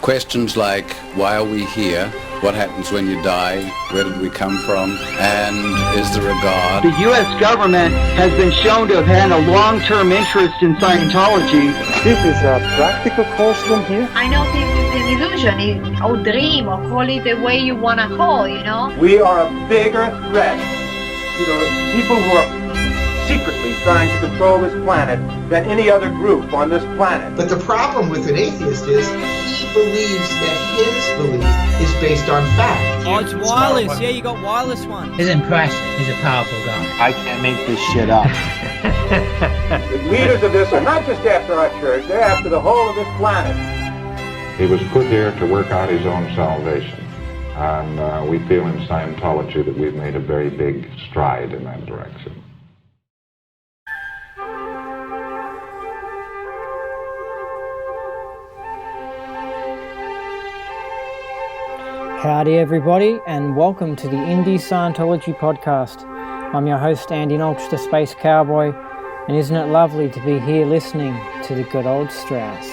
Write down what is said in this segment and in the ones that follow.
Questions like, why are we here? What happens when you die? Where did we come from? And is there a God? The U.S. government has been shown to have had a long-term interest in Scientology. This is a practical question here. I know this is an illusion, or dream, or call it the way you want to call, you know? We are a bigger threat to the people who are secretly trying to control this planet than any other group on this planet. But the problem with an atheist is he believes that his belief is based on fact. Oh, it's wireless. Yeah, you got wireless one. He's impressive. He's a powerful guy. I can't make this shit up. The leaders of this are not just after our church, they're after the whole of this planet. He was put here to work out his own salvation. And we feel in Scientology that we've made a very big stride in that direction. Howdy everybody, and welcome to the Indie Scientology podcast. I'm your host Andy Nolch, the Space Cowboy, and isn't it lovely to be here listening to the good old Strauss.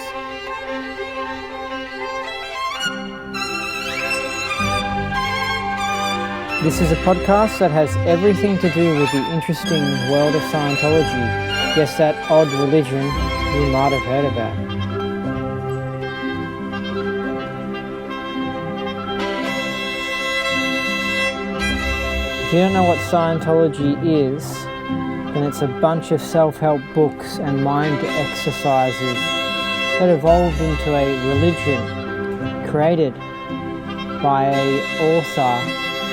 This is a podcast that has everything to do with the interesting world of Scientology. Yes, that odd religion you might have heard about. If you don't know what Scientology is, then it's a bunch of self-help books and mind exercises that evolved into a religion created by an author,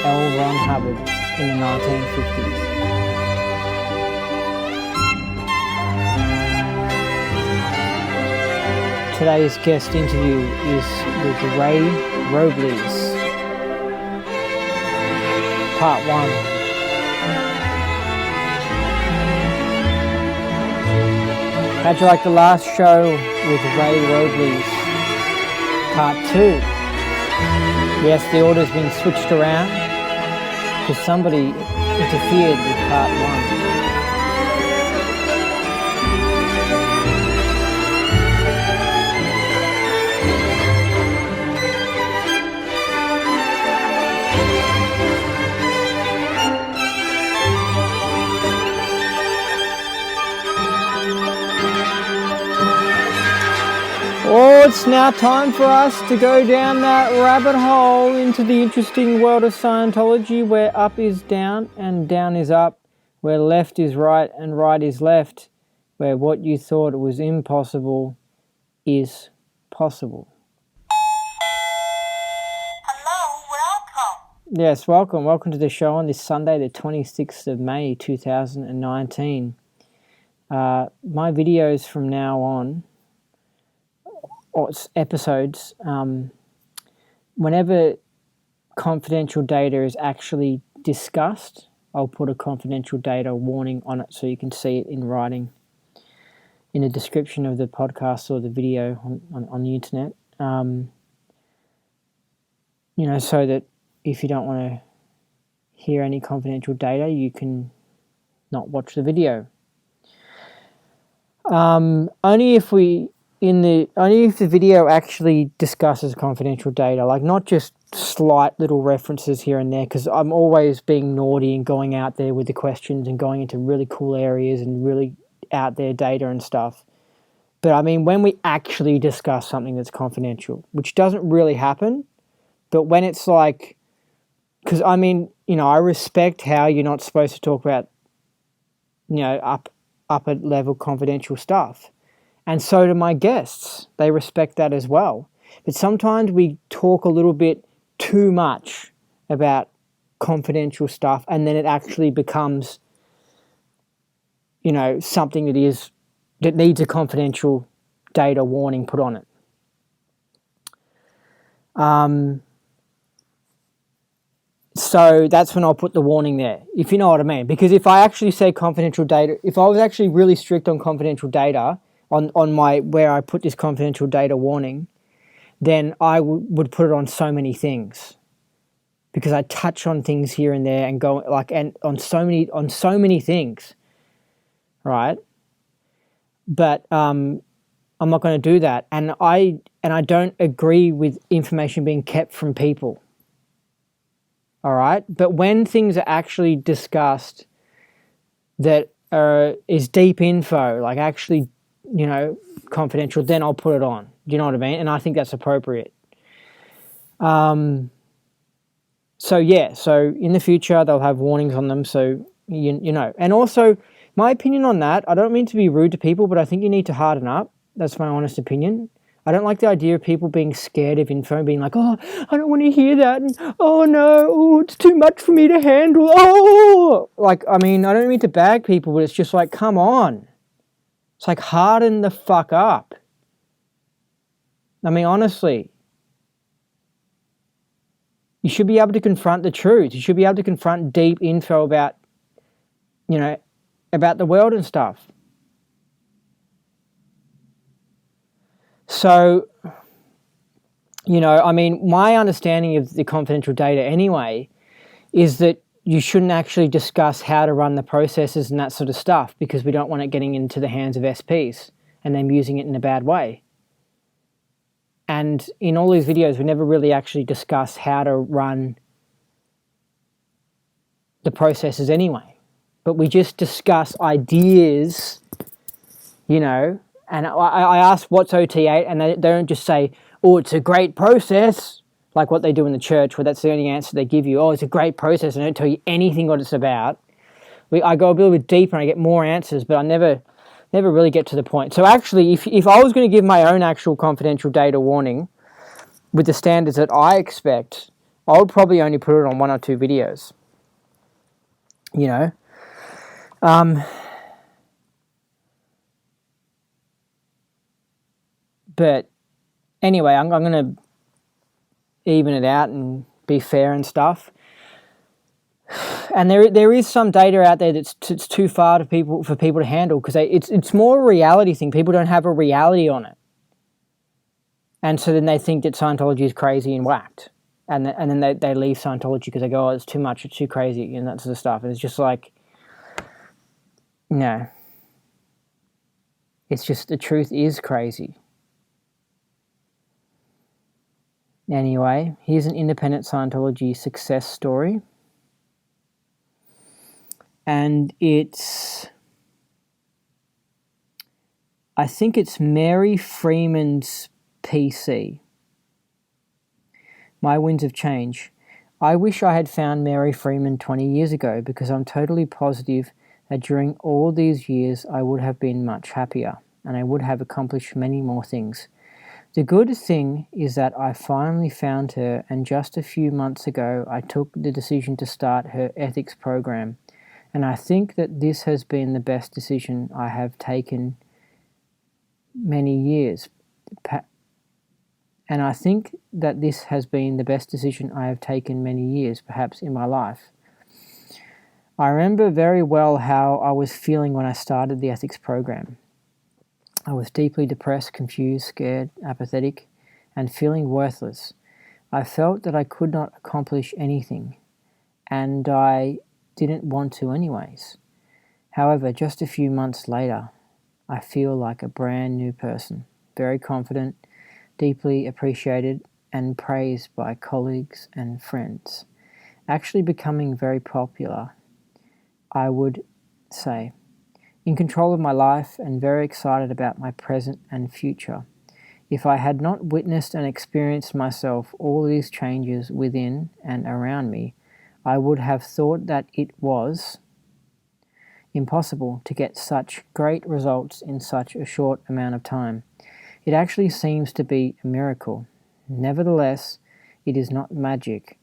L. Ron Hubbard, in the 1950s. Today's guest interview is with REY ROBLES. Part 1. How'd you like the last show with REY ROBLES? Part 2. Yes, the order's been switched around because somebody interfered with Part 1. Oh, it's now time for us to go down that rabbit hole into the interesting world of Scientology, where up is down and down is up, where left is right and right is left, where what you thought was impossible is possible. Hello, welcome. Yes, welcome. Welcome to the show on this Sunday, the 26th of May, 2019. My videos from now on, or episodes, whenever confidential data is actually discussed, I'll put a confidential data warning on it so you can see it in writing in the description of the podcast or the video on the internet. So that if you don't want to hear any confidential data, you can not watch the video. Only if the video actually discusses confidential data, like not just slight little references here and there, because I'm always being naughty and going out there with the questions and going into really cool areas and really out there data and stuff. But I mean, when we actually discuss something that's confidential, which doesn't really happen, but when it's like, because I mean, I respect how you're not supposed to talk about, upper level confidential stuff. And so do my guests. They respect that as well. But sometimes we talk a little bit too much about confidential stuff, and then it actually becomes, something that needs a confidential data warning put on it. So that's when I'll put the warning there, if you know what I mean. Because if I actually say confidential data, if I was actually really strict on confidential data, on my where I put this confidential data warning, then I would put it on so many things, because I touch on things here and there and go and on so many things, right? But I'm I'm not going to do that. And I don't agree with information being kept from people. All right? But when things are actually discussed that is deep info, like actually, confidential, then I'll put it on. Do you know what I mean? And I think that's appropriate. So in the future, they'll have warnings on them, so you know. And also, my opinion on that, I don't mean to be rude to people, but I think you need to harden up. That's my honest opinion. I don't like the idea of people being scared of info and being like, oh, I don't want to hear that. And, oh, no, it's too much for me to handle. Oh, like, I mean, I don't mean to bag people, but it's just like, come on. It's like, harden the fuck up. I mean, honestly. You should be able to confront the truth. You should be able to confront deep info about, about the world and stuff. So, I mean, my understanding of the confidential data anyway is that you shouldn't actually discuss how to run the processes and that sort of stuff because we don't want it getting into the hands of SPs and them using it in a bad way. And in all these videos, we never really actually discuss how to run the processes anyway. But we just discuss ideas, and I ask what's OT8, and they don't just say, oh, it's a great process, like what they do in the church, where that's the only answer they give you. Oh, it's a great process, and I don't tell you anything what it's about. I go a little bit deeper and I get more answers, but I never really get to the point. So actually, if I was going to give my own actual confidential data warning with the standards that I expect, I would probably only put it on 1 or 2 videos. But anyway, I'm going to even it out and be fair and stuff. And there is some data out there that's too far for people to handle because it's more a reality thing. People don't have a reality on it, and so then they think that Scientology is crazy and whacked, and then they leave Scientology because they go, oh, it's too much, it's too crazy, and that sort of stuff. And it's just like, it's just the truth is crazy. Anyway, here's an independent Scientology success story. And I think it's Mary Freeman's PC. My winds of change. I wish I had found Mary Freeman 20 years ago because I'm totally positive that during all these years I would have been much happier and I would have accomplished many more things. The good thing is that I finally found her, and just a few months ago I took the decision to start her ethics program. And I think that this has been the best decision I have taken many years. perhaps in my life. I remember very well how I was feeling when I started the ethics program. I was deeply depressed, confused, scared, apathetic, and feeling worthless. I felt that I could not accomplish anything, and I didn't want to anyways. However, just a few months later, I feel like a brand new person, very confident, deeply appreciated and praised by colleagues and friends, actually becoming very popular, I would say, in control of my life and very excited about my present and future. If I had not witnessed and experienced myself all these changes within and around me, I would have thought that it was impossible to get such great results in such a short amount of time. It actually seems to be a miracle. Nevertheless, it is not magic,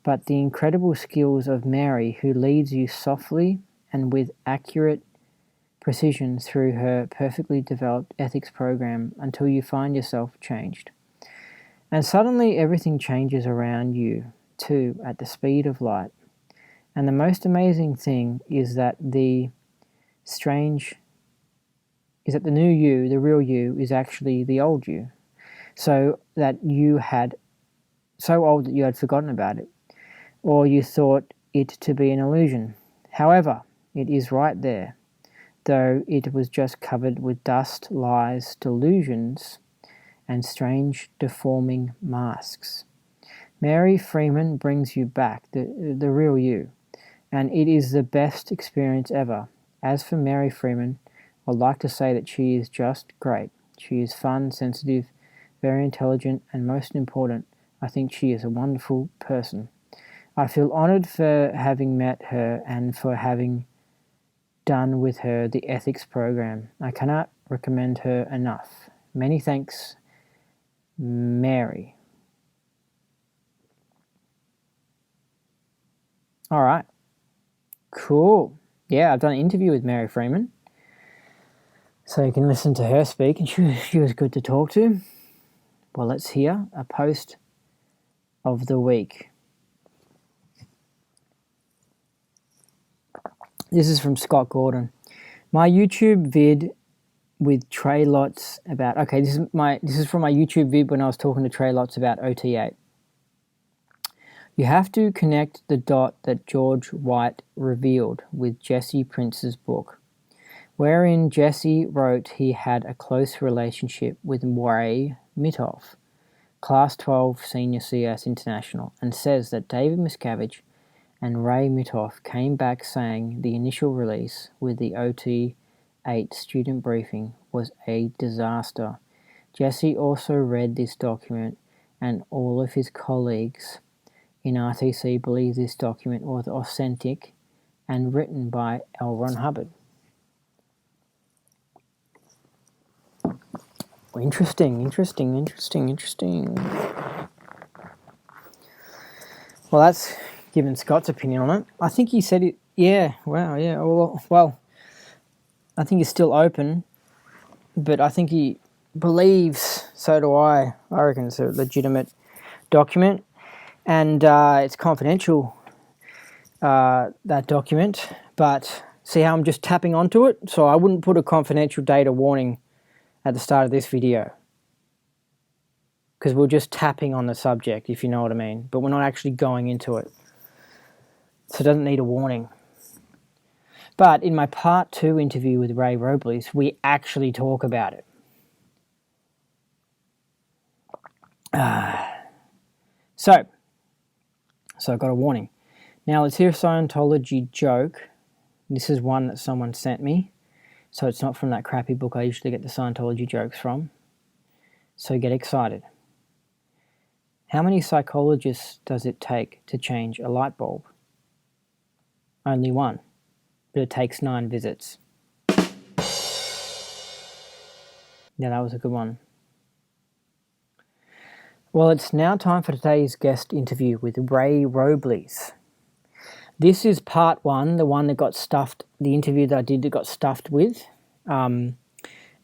but the incredible skills of Mary, who leads you softly and with accurate precision through her perfectly developed ethics program until you find yourself changed. And suddenly everything changes around you, too, at the speed of light. And the most amazing thing is that the new you, the real you, is actually the old you. So that you had so old that you had forgotten about it, or you thought it to be an illusion. However, it is right there. though it was just covered with dust, lies, delusions, and strange deforming masks. Mary Freeman brings you back, the real you, and it is the best experience ever. As for Mary Freeman, I'd like to say that she is just great. She is fun, sensitive, very intelligent, and most important, I think she is a wonderful person. I feel honoured for having met her and for having done with her the ethics program. I cannot recommend her enough. Many thanks, Mary. All right. Cool. Yeah, I've done an interview with Mary Freeman, so you can listen to her speak, and she was good to talk to. Well, let's hear a post of the week. This is from Scott Gordon. My YouTube vid with Trey Lotz about... Okay, this is from my YouTube vid when I was talking to Trey Lotz about OT8. You have to connect the dot that George White revealed with Jesse Prince's book, wherein Jesse wrote he had a close relationship with Ray Mitoff, Class 12 Senior CS International, and says that David Miscavige and Ray Mitoff came back saying the initial release with the OT8 student briefing was a disaster. Jesse also read this document, and all of his colleagues in RTC believe this document was authentic and written by L. Ron Hubbard. Interesting. Well, that's given Scott's opinion on it. I think he said it, yeah, wow, yeah, well, I think it's still open, but I think he believes, so do I reckon it's a legitimate document, and it's confidential, that document, but see how I'm just tapping onto it? So I wouldn't put a confidential data warning at the start of this video, because we're just tapping on the subject, if you know what I mean, but we're not actually going into it. So it doesn't need a warning. But in my part 2 interview with REY Robles, we actually talk about it. So I got a warning. Now let's hear a Scientology joke. This is one that someone sent me. So it's not from that crappy book I usually get the Scientology jokes from. So get excited. How many psychologists does it take to change a light bulb? Only one, but it takes 9 visits. Yeah, that was a good one. Well, it's now time for today's guest interview with REY Robles. This is part 1, the one that got stuffed, the interview that I did that got stuffed with. And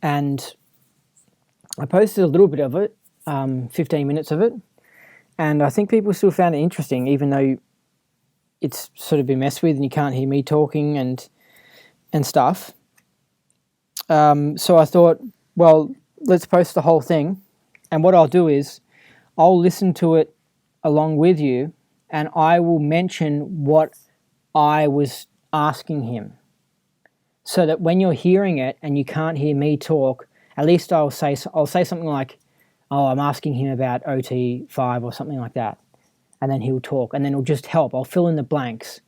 I posted a little bit of it, 15 minutes of it. And I think people still found it interesting, even though it's sort of been messed with and you can't hear me talking and stuff. So I thought, well, let's post the whole thing. And what I'll do is I'll listen to it along with you, and I will mention what I was asking him, so that when you're hearing it and you can't hear me talk, at least I'll say something like, oh, I'm asking him about OT5 or something like that, and then he'll talk, and then it'll just help. I'll fill in the blanks.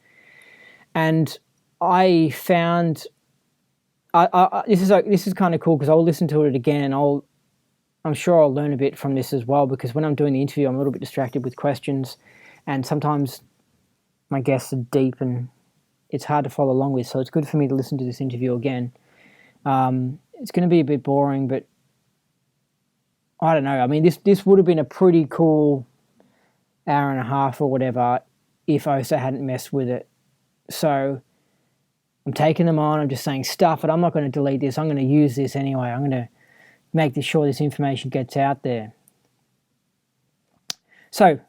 And I found this is kind of cool, because I'll listen to it again, and I'm sure I'll learn a bit from this as well, because when I'm doing the interview, I'm a little bit distracted with questions, and sometimes my guests are deep and it's hard to follow along with, so it's good for me to listen to this interview again. It's going to be a bit boring, but I don't know. I mean, this would have been a pretty cool hour and a half or whatever if OSA hadn't messed with it. So I'm taking them on. I'm just saying, stuff it. I'm not going to delete this. I'm going to use this anyway. I'm going to make sure this information gets out there. So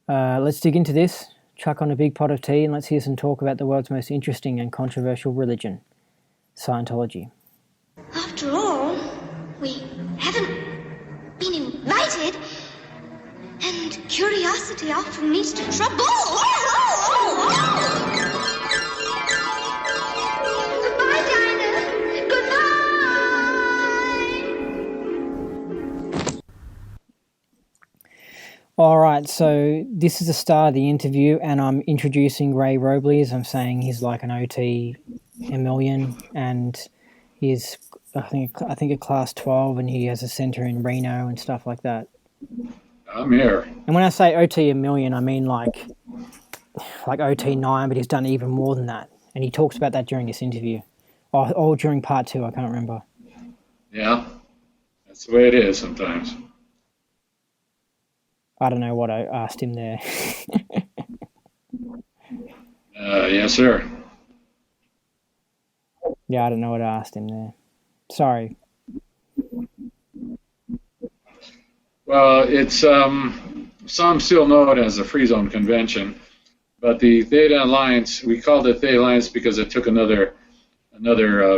let's dig into this. Chuck on a big pot of tea and let's hear some talk about the world's most interesting and controversial religion, Scientology. After all, we haven't been invited, and curiosity often leads to trouble. Goodbye, Diamond. All right, so this is the start of the interview, and I'm introducing REY Robles. I'm saying he's like an OT a million, and he's I think a class 12, and he has a center in Reno and stuff like that. I'm here. And when I say OT a million, I mean like OT 9, but he's done even more than that. And he talks about that during this interview, or during part 2. I can't remember. Yeah, that's the way it is sometimes. I don't know what I asked him there. Yes, sir. Yeah, I don't know what I asked him there. Sorry. Well, it's some still know it as the Free Zone Convention, but the Theta Alliance, we called it Theta Alliance because it took another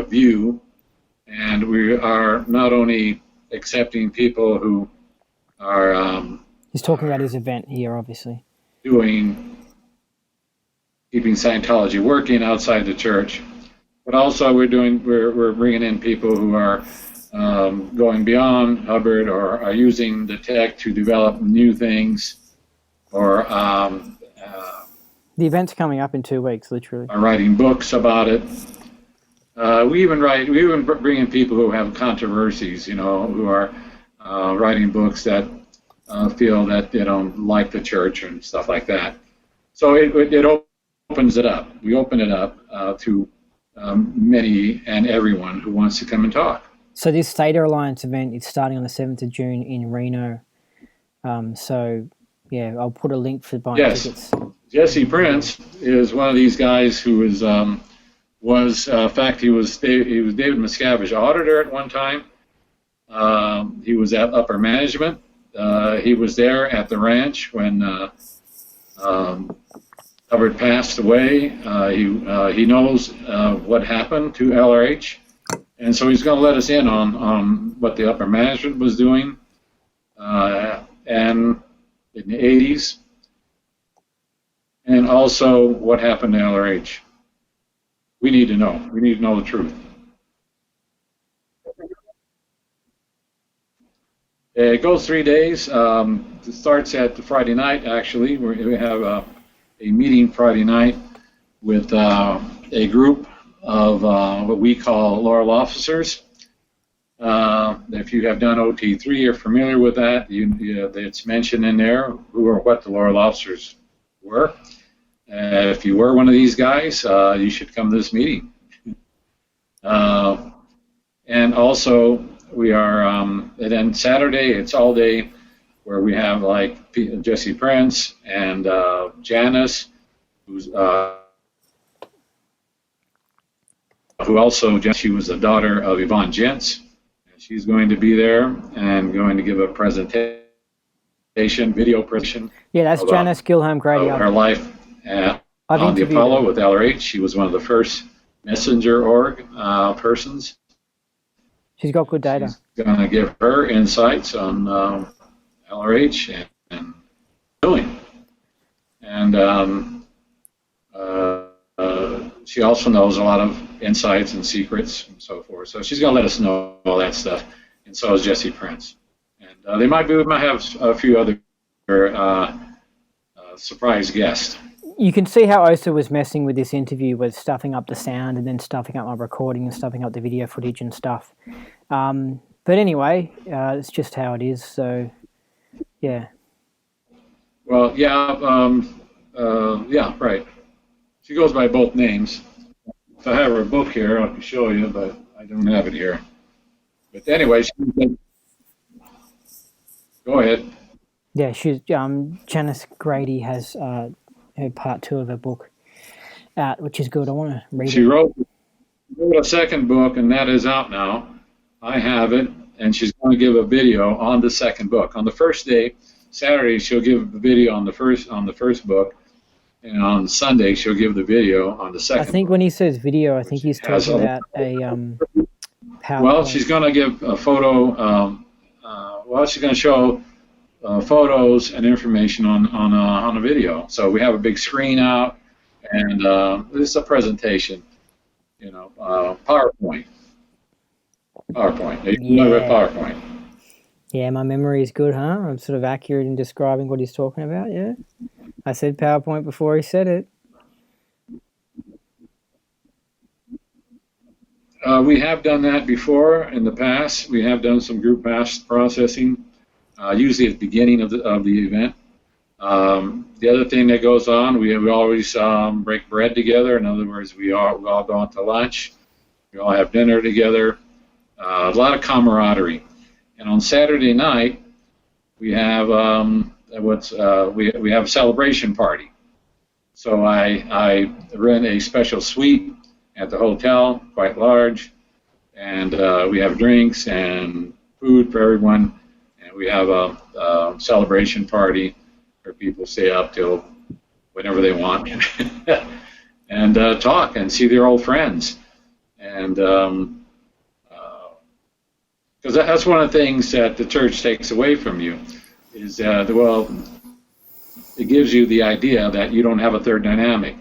view, and we are not only accepting people who are he's talking about his event here, obviously. keeping Scientology working outside the church, but also we're bringing in people who are going beyond Hubbard, or are using the tech to develop new things, or the event's coming up in 2 weeks, literally. are writing books about it. We even bring in people who have controversies, who are writing books that feel that they don't like the church and stuff like that. So it opens it up. We open it up to many and everyone who wants to come and talk. So this Theta Alliance event is starting on the 7th of June in Reno. So, yeah, I'll put a link for buying tickets. Jesse Prince is one of these guys who is in fact, he was David Miscavige's auditor at one time. He was at upper management. He was there at the ranch when Hubbard passed away. He knows what happened to LRH, and so he's going to let us in on what the upper management was doing, and in the 80s, and also what happened to LRH. We need to know. We need to know the truth. It goes 3 days. It starts at the Friday night, actually. We have a meeting Friday night with a group of what we call laurel officers. If you have done OT3, you're familiar with that. It's mentioned in there who or what the laurel officers were. If you were one of these guys, you should come to this meeting. And also, we are, and then Saturday, it's all day, where we have like Jesse Prince and Janice, who also, she was the daughter of Yvonne Gentz. She's going to be there and going to give a presentation, video presentation. Yeah, that's Janice Gilham Grady. Her life on the Apollo with LRH. She was one of the first messenger org persons. She's got good data. She's going to give her insights on LRH and doing. And she also knows a lot of insights and secrets and so forth. So she's going to let us know all that stuff. And so is Jesse Prince. And we might have a few other surprise guests. You can see how Osa was messing with this interview, with stuffing up the sound and then stuffing up my recording and stuffing up the video footage and stuff. But anyway, it's just how it is. So, yeah. Well, yeah, right. She goes by both names. If I have her book here, I can show you, but I don't have it here. But anyway, go ahead. Yeah, she's Janice Grady has her part 2 of her book out, which is good. I want to read it. She wrote a second book, and that is out now. I have it, and she's going to give a video on the second book. On the first day, Saturday, she'll give a video on the first book, and on Sunday, she'll give the video on the second. I think when he says video, I think he's talking about a PowerPoint. Well, she's going to give a photo. She's going to show photos and information on a video. So we have a big screen out, and this is a presentation. PowerPoint. PowerPoint. You know PowerPoint. Yeah, my memory is good, huh? I'm sort of accurate in describing what he's talking about, yeah? I said PowerPoint before he said it. We have done that before in the past. We have done some group processing, usually at the beginning of the event. The other thing that goes on, we always break bread together. In other words, we all go out to lunch. We all have dinner together. A lot of camaraderie. And on Saturday night, we have we have a celebration party. So I rent a special suite at the hotel, quite large, and we have drinks and food for everyone, and we have a celebration party where people stay up till whenever they want and talk and see their old friends. And because that's one of the things that the church takes away from you is that, well, it gives you the idea that you don't have a third dynamic.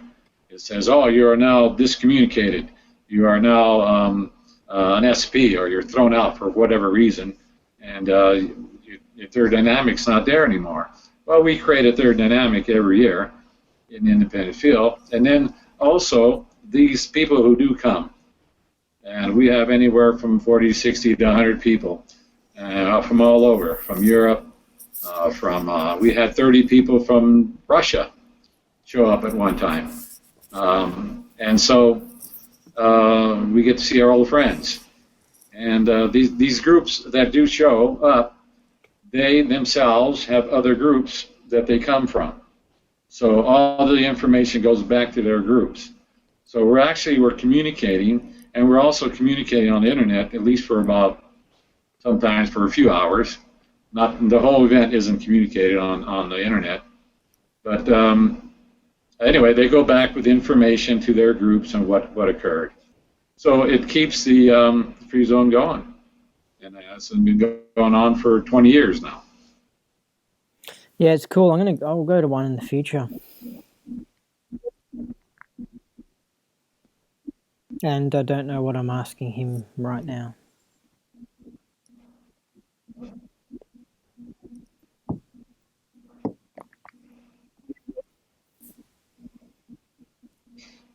It says, oh, you are now discommunicated. You are now an SP, or you're thrown out for whatever reason, and your third dynamic's not there anymore. Well, we create a third dynamic every year in the independent field. And then also, these people who do come, and we have anywhere from 40, 60 to 100 people from all over, from Europe, we had 30 people from Russia show up at one time. And so we get to see our old friends. And these groups that do show up, they themselves have other groups that they come from. So all the information goes back to their groups. So we're communicating, and we're also communicating on the internet, at least for sometimes for a few hours. Not the whole event isn't communicated on the internet. But anyway, they go back with information to their groups and what occurred. So it keeps the free zone going. And it's been going on for 20 years now. Yeah, it's cool. I'll go to one in the future. And I don't know what I'm asking him right now.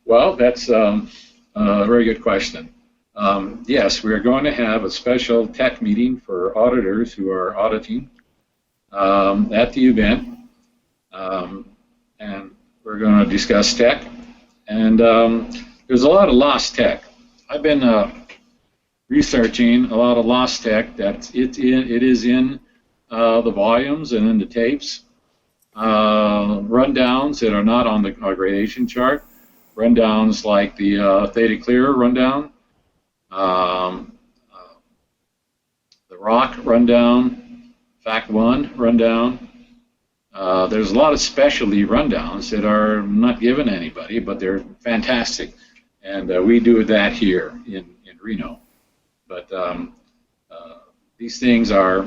Well, that's a very good question. Yes, we are going to have a special tech meeting for auditors who are auditing at the event, and we're going to discuss tech. And there's a lot of lost tech. I've been researching a lot of lost tech that it is in the volumes and in the tapes, rundowns that are not on the gradation chart, rundowns like the Theta Clear rundown, the Rock rundown, Fact 1 rundown. There's a lot of specialty rundowns that are not given to anybody, but they're fantastic. And we do that here in Reno. But these things are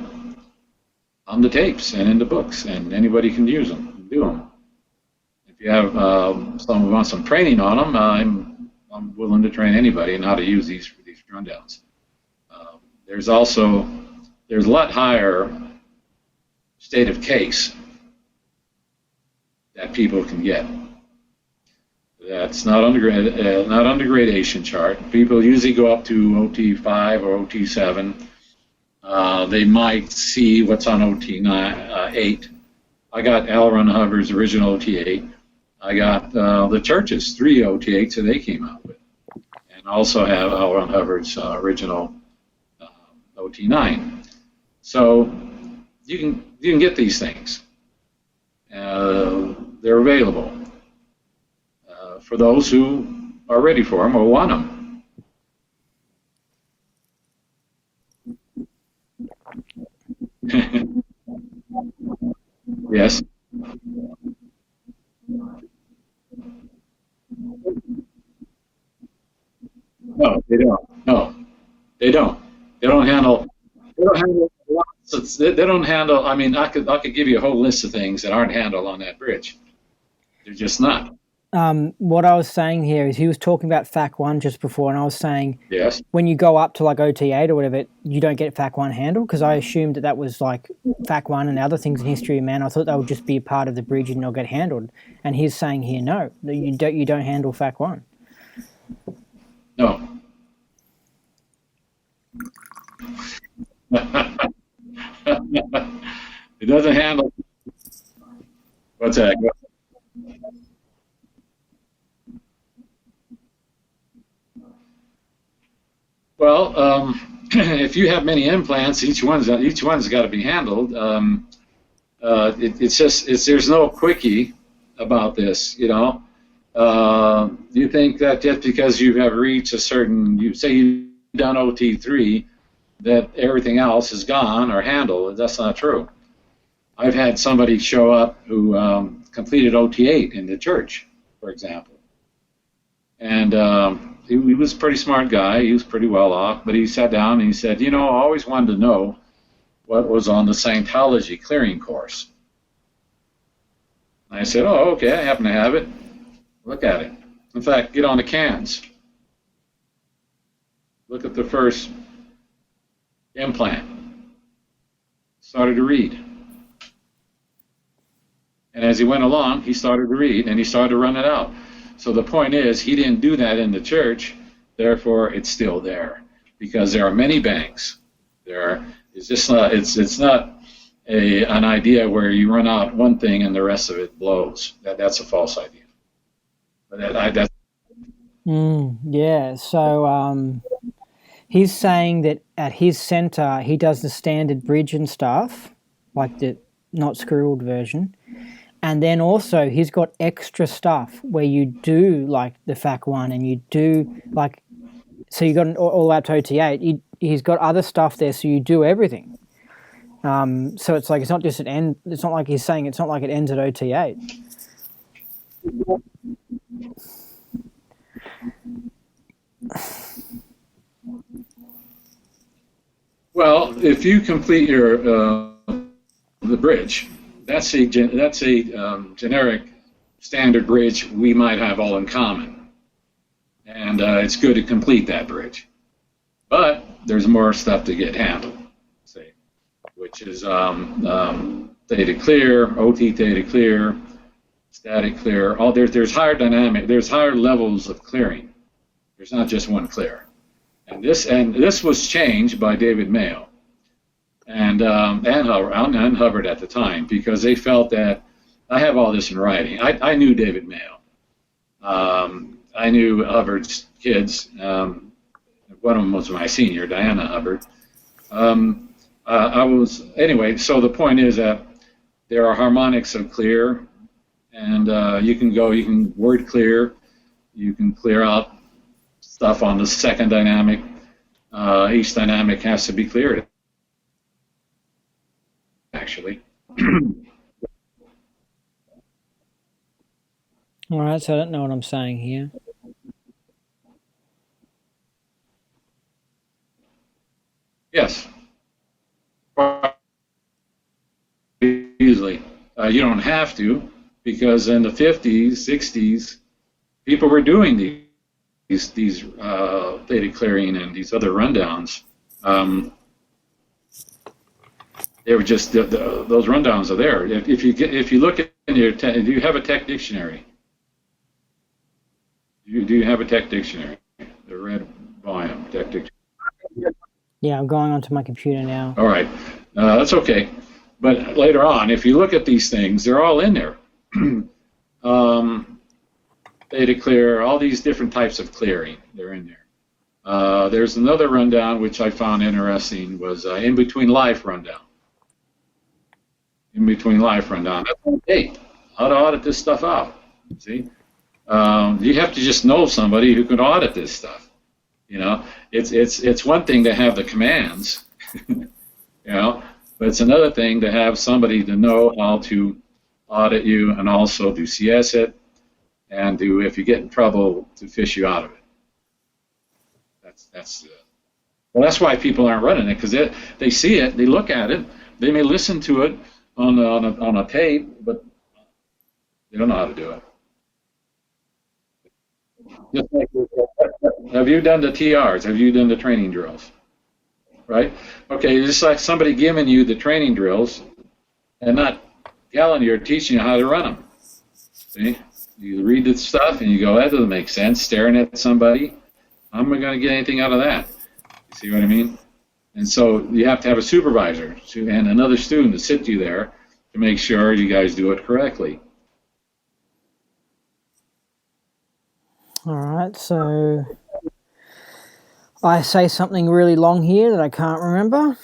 on the tapes and in the books, and anybody can use them and do them. If you have someone who wants some training on them, I'm willing to train anybody on how to use these rundowns. There's a lot higher state of case that people can get. That's not on the gradation chart. People usually go up to OT5 or OT7. They might see what's on OT8. I got L. Ron Hubbard's original OT8. I got the church's 3 OT8s that they came out with, and also have L. Ron Hubbard's original OT9. So you can get these things. They're available for those who are ready for them or want them. Yes. No, they don't. No, they don't. They don't handle. They don't handle. They don't handle. I mean, I could give you a whole list of things that aren't handled on that bridge. They're just not. what I was saying here is he was talking about FAC 1 just before, and I was saying Yes. when you go up to like OT8 or whatever, you don't get FAC 1 handled, because I assumed that was like FAC 1 and other things in History of Man. I thought that would just be a part of the bridge and not get handled. And he's saying here, no, you don't handle FAC 1. No. It doesn't handle. What's that? Well, if you have many implants, each one's got to be handled. There's no quickie about this, you know. You think that just because you have reached a certain, you say you've done OT3, that everything else is gone or handled. That's not true. I've had somebody show up who completed OT8 in the church, for example. And he was a pretty smart guy. He was pretty well off. But he sat down and he said, you know, I always wanted to know what was on the Scientology clearing course. And I said, oh, okay, I happen to have it. Look at it. In fact, get on the cans. Look at the first implant. Started to read. And as he went along, he started to read, and he started to run it out. So the point is, he didn't do that in the church, therefore it's still there. Because there are many banks. It's not an idea where you run out one thing and the rest of it blows. That's a false idea. But yeah, so he's saying that at his center, he does the standard bridge and stuff, like the not squirreled version. And then also he's got extra stuff where you do like the FAC 1 and you do like, so you got all out to OT8. He's got other stuff there, so you do everything. So it's like, it's not just an end. It's not like he's saying it's not like it ends at OT8. well, if you complete your the bridge, that's a generic standard bridge we might have all in common, and it's good to complete that bridge. But there's more stuff to get handled, say, which is theta clear, OT theta clear, static clear. All there's higher dynamic. There's higher levels of clearing. There's not just one clear. And this was changed by David Mayo and Hubbard at the time, because they felt that, I have all this in writing. I knew David Mayo. I knew Hubbard's kids. One of them was my senior, Diana Hubbard. Anyway, so the point is that there are harmonics of clear, and you can word clear, you can clear out stuff on the second dynamic. Each dynamic has to be cleared, actually. All right, so I don't know what I'm saying here. Yes. Easily. You don't have to, because in the 50s, 60s, people were doing these theta clearing and these other rundowns. They were just those rundowns are there. If you look at do you have a tech dictionary? Do you have a tech dictionary? The red volume tech dictionary. Yeah, I'm going onto my computer now. All right, that's okay. But later on, if you look at these things, they're all in there. Theta clear, all these different types of clearing, they're in there. There's another rundown which I found interesting, was in between life rundown. In between life rundown. Hey, how to audit this stuff out? See, you have to just know somebody who can audit this stuff. You know, it's one thing to have the commands, you know, but it's another thing to have somebody to know how to audit you and also do CS it, and do, if you get in trouble, to fish you out of it. That's why people aren't running it, because they see it, they look at it, they may listen to it on a tape, but they don't know how to do it. Just like, have you done the TRs? Have you done the training drills? Right? Okay, just like somebody giving you the training drills and not telling you or teaching you how to run them. See? You read the stuff and you go, that doesn't make sense, staring at somebody. How am I going to get anything out of that? You see what I mean? And so you have to have a supervisor and another student to sit you there to make sure you guys do it correctly. All right, so I say something really long here that I can't remember.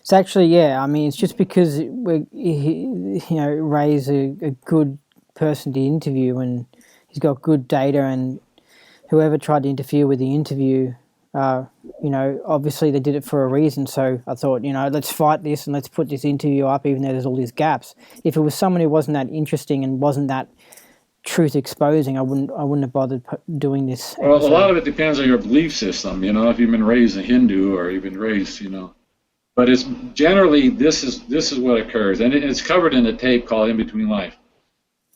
It's actually, yeah, I mean, it's just because Ray's a good person to interview and he's got good data, and whoever tried to interfere with the interview, obviously they did it for a reason. So I thought, let's fight this and let's put this interview up, even though there's all these gaps. If it was someone who wasn't that interesting and wasn't that truth exposing, I wouldn't have bothered doing this. Well, a lot of it depends on your belief system. If you've been raised a Hindu or you've been raised, But it's generally this is what occurs, and it's covered in a tape called In Between Life.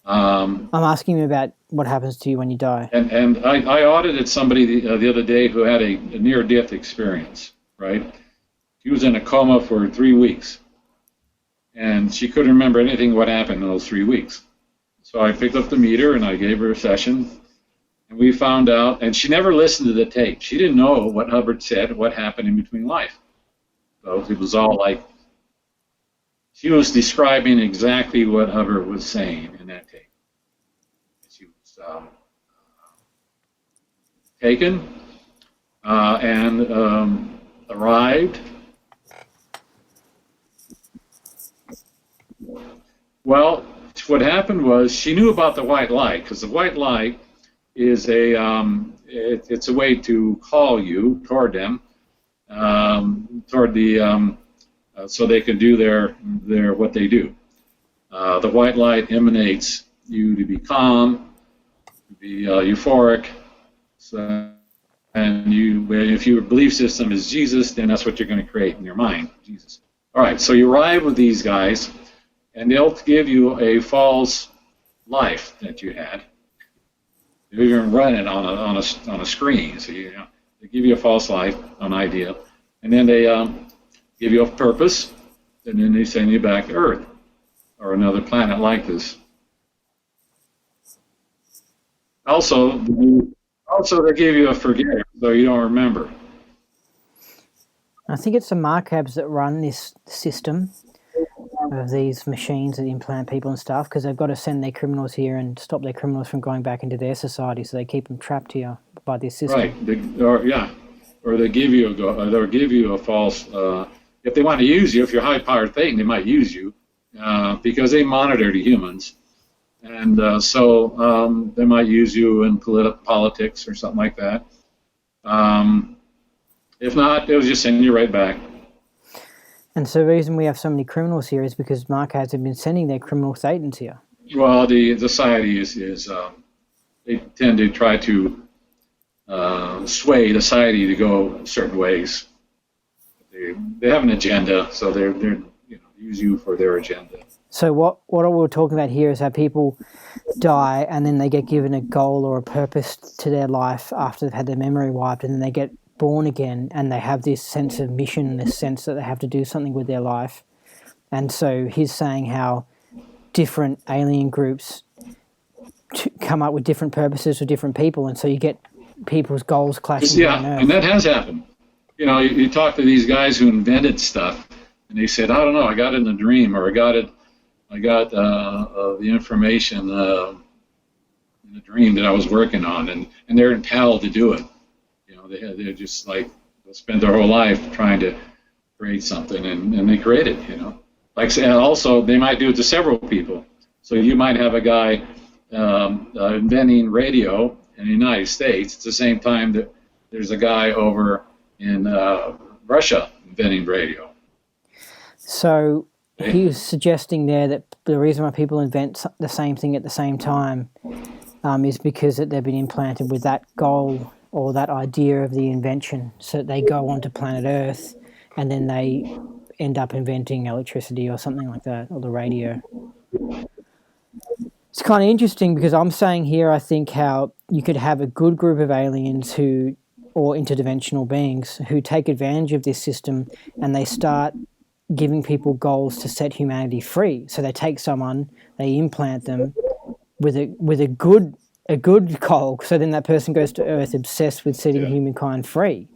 I'm asking you about what happens to you when you die. And I audited somebody the other day who had a near-death experience. Right, she was in a coma for 3 weeks, and she couldn't remember anything what happened in those 3 weeks. So I picked up the meter and I gave her a session, and we found out. And she never listened to the tape. She didn't know what Hubbard said, what happened in between life. So it was all like she was describing exactly what Hubbard was saying in that tape. She was taken and arrived. Well, what happened was she knew about the white light, because the white light is it's a way to call you toward them. Toward the so they can do their what they do. The white light emanates you to be calm, to be euphoric. So, and if your belief system is Jesus, then that's what you're going to create in your mind, Jesus. All right, so you arrive with these guys, and they'll give you a false life that you had. They'll even run it on a screen, so they give you a false life, an idea, and then they give you a purpose, and then they send you back to Earth or another planet like this. Also, they give you a forget, so you don't remember. I think it's the Markabs that run this system of these machines that implant people and stuff, because they've got to send their criminals here and stop their criminals from going back into their society, so they keep them trapped here by this system. Right. Or they give you a false. If they want to use you, if you're high-powered Thetan, they might use you because they monitor the humans, and so they might use you in politics or something like that. If not, they'll just send you right back. And so the reason we have so many criminals here is because Markabs have been sending their criminal Thetans here. Well, the society is they tend to try to sway the society to go certain ways. They have an agenda, so they're use you for their agenda. So what we're talking about here is how people die and then they get given a goal or a purpose to their life after they've had their memory wiped, and then they get born again and they have this sense of mission, this sense that they have to do something with their life. And so he's saying how different alien groups come up with different purposes for different people, and so you get people's goals clashing. Yeah, and that has happened. You talk to these guys who invented stuff, and they said, I don't know, I got it in a dream, or I got the information in a dream that I was working on, and they're impelled to do it. They're just like, they'll spend their whole life trying to create something, and they create it, Like, and also, they might do it to several people. So you might have a guy inventing radio in the United States at the same time that there's a guy over in Russia inventing radio. So he was suggesting there that the reason why people invent the same thing at the same time is because that they've been implanted with that goal or that idea of the invention, so that they go onto planet Earth and then they end up inventing electricity or something like that, or the radio. It's kind of interesting because I'm saying here, I think how you could have a good group of aliens who, or interdimensional beings, who take advantage of this system and they start giving people goals to set humanity free. So they take someone, they implant them with a good goal. So then that person goes to Earth obsessed with setting humankind free.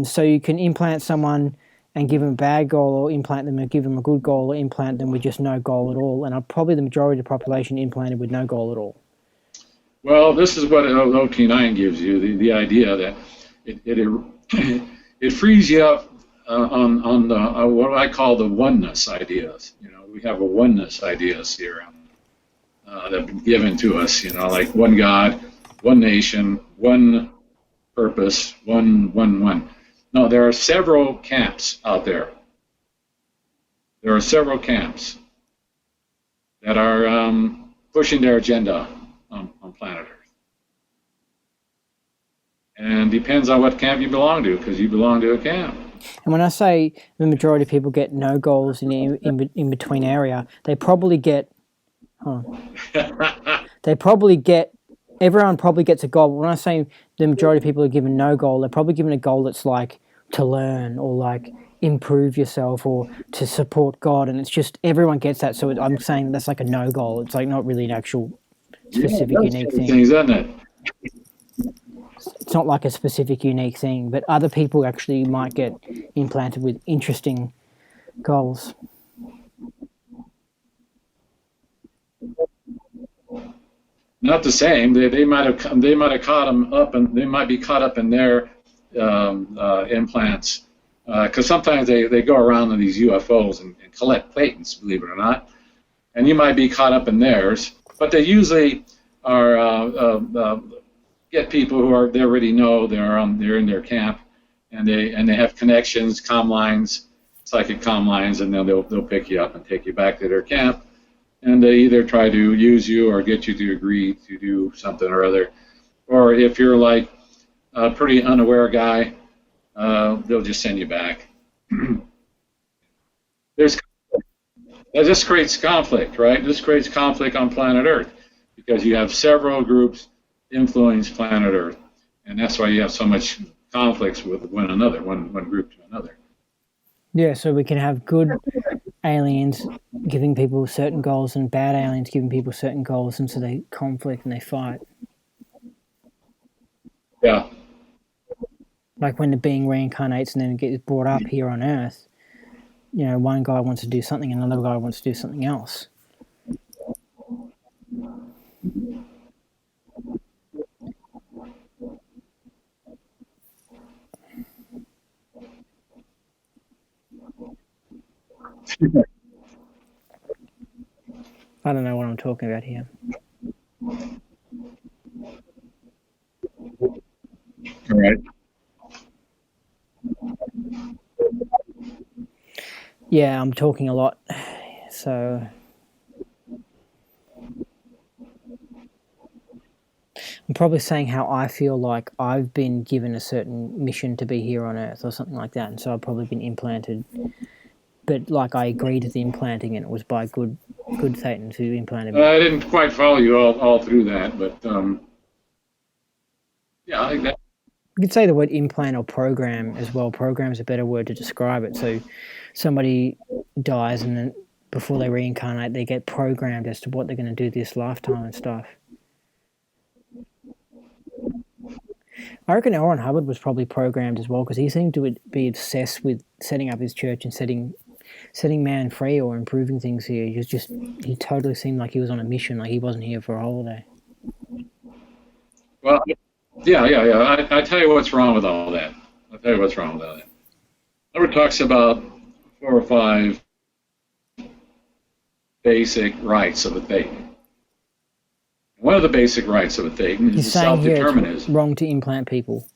So you can implant someone and give them a bad goal, or implant them and give them a good goal, or implant them with just no goal at all. And probably the majority of the population implanted with no goal at all. Well, this is what OT9 gives you, the idea that it frees you up on the, what I call the oneness ideas. You know, we have a oneness ideas here that have been given to us, you know, like one God, one nation, one purpose, one. No, there are several camps out there. There are several camps that are pushing their agenda on planet Earth. And depends on what camp you belong to, because you belong to a camp. And when I say the majority of people get no goals in between area, they probably get, everyone probably gets a goal. When I say the majority of people are given no goal, they're probably given a goal that's like to learn, or like improve yourself, or to support God, and it's just everyone gets that. So I'm saying that's like a no goal. It's like not really an actual specific unique thing. Things, isn't it? It's not like a specific unique thing, but other people actually might get implanted with interesting goals. Not the same. They might have caught them up, and they might be caught up in their implants, because sometimes they go around in these UFOs and collect patents, believe it or not, and you might be caught up in theirs. But they usually are get people who they already know they're in their camp, and they have connections, comm lines, psychic comm lines, and then they'll pick you up and take you back to their camp. And they either try to use you or get you to agree to do something or other. Or if you're like a pretty unaware guy, they'll just send you back. That just creates conflict, right? This creates conflict on planet Earth because you have several groups influence planet Earth. And that's why you have so much conflicts with one another, one group to another. Yeah, so we can have good aliens giving people certain goals and bad aliens giving people certain goals, and so they conflict and they fight. Yeah. Like when the being reincarnates and then gets brought up here on Earth, you know, one guy wants to do something and another guy wants to do something else. I don't know what I'm talking about here. All right. Yeah, I'm talking a lot, so I'm probably saying how I feel like I've been given a certain mission to be here on Earth or something like that, and so I've probably been implanted. But like I agreed to the implanting, and it was by good Satans who implanted me. I didn't quite follow you all through that, but yeah, I think that. You could say the word implant or program as well. Program is a better word to describe it. So somebody dies, and then before they reincarnate, they get programmed as to what they're going to do this lifetime and stuff. I reckon L. Ron Hubbard was probably programmed as well, because he seemed to be obsessed with setting up his church and setting man free or improving things here. He totally seemed like he was on a mission, like he wasn't here for a holiday. Well, yeah. I tell you what's wrong with all that. Hubbard talks about 4 or 5 basic rights of a Thetan. One of the basic rights of a Thetan is self-determinism. It's wrong to implant people.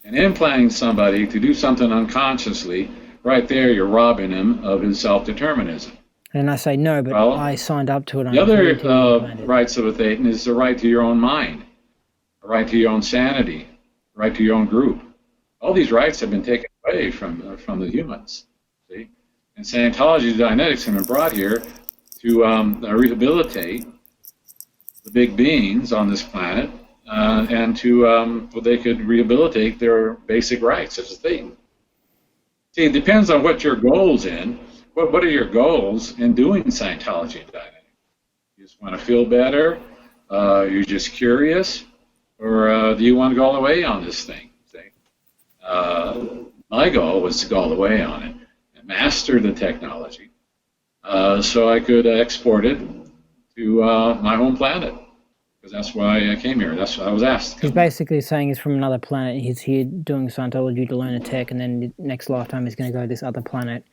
And implanting somebody to do something unconsciously, right there you're robbing him of his self-determinism. And I say no, but I signed up to it. The other rights of a Thetan is the right to your own mind, the right to your own sanity, the right to your own group. All these rights have been taken away from the humans. See, and Scientology Dianetics have been brought here to rehabilitate the big beings on this planet, and to well, they could rehabilitate their basic rights as a thing. See, it depends on what your goals in. What are your goals in doing Scientology and Dianetics? You just want to feel better? You're just curious? Or do you want to go all the way on this thing? See? My goal was to go all the way on it and master the technology so I could export it to my home planet. Because that's why I came here. That's what I was asked. He's basically saying he's from another planet. He's here doing Scientology to learn a tech, and then the next lifetime he's going to go to this other planet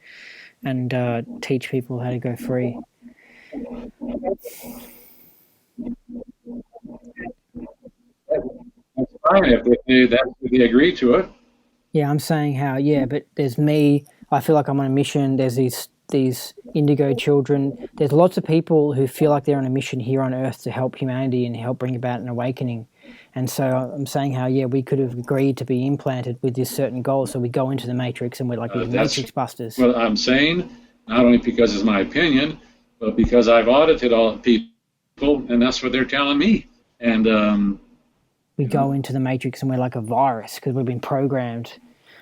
and teach people how to go free. That's fine if they agree to it. Yeah, I'm saying how, yeah, but there's me. I feel like I'm on a mission. There's these indigo children. There's lots of people who feel like they're on a mission here on Earth to help humanity and help bring about an awakening. And so I'm saying how, yeah, we could have agreed to be implanted with this certain goal. So we go into the Matrix and we're like these Matrix busters. Well, I'm saying, not only because it's my opinion, but because I've audited all the people, and that's what they're telling me. And we go into the Matrix and we're like a virus because we've been programmed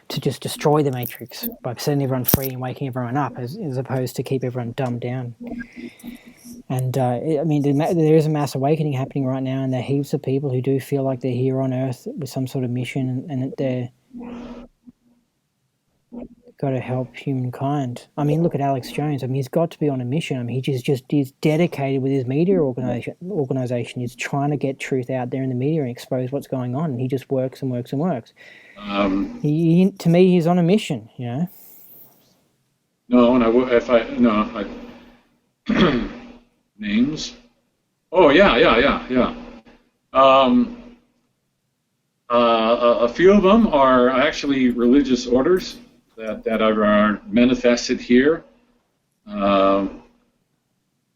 to just destroy the Matrix by setting everyone free and waking everyone up, as opposed to keep everyone dumbed down. And I mean, there is a mass awakening happening right now, and there are heaps of people who do feel like they're here on Earth with some sort of mission, and that they're got to help humankind. I mean, look at Alex Jones. I mean, he's got to be on a mission. I mean, he's dedicated with his media organization. He's trying to get truth out there in the media and expose what's going on. And he just works and works and works. To me, he's on a mission. You know. No, and names. Oh yeah. A few of them are actually religious orders that are manifested here.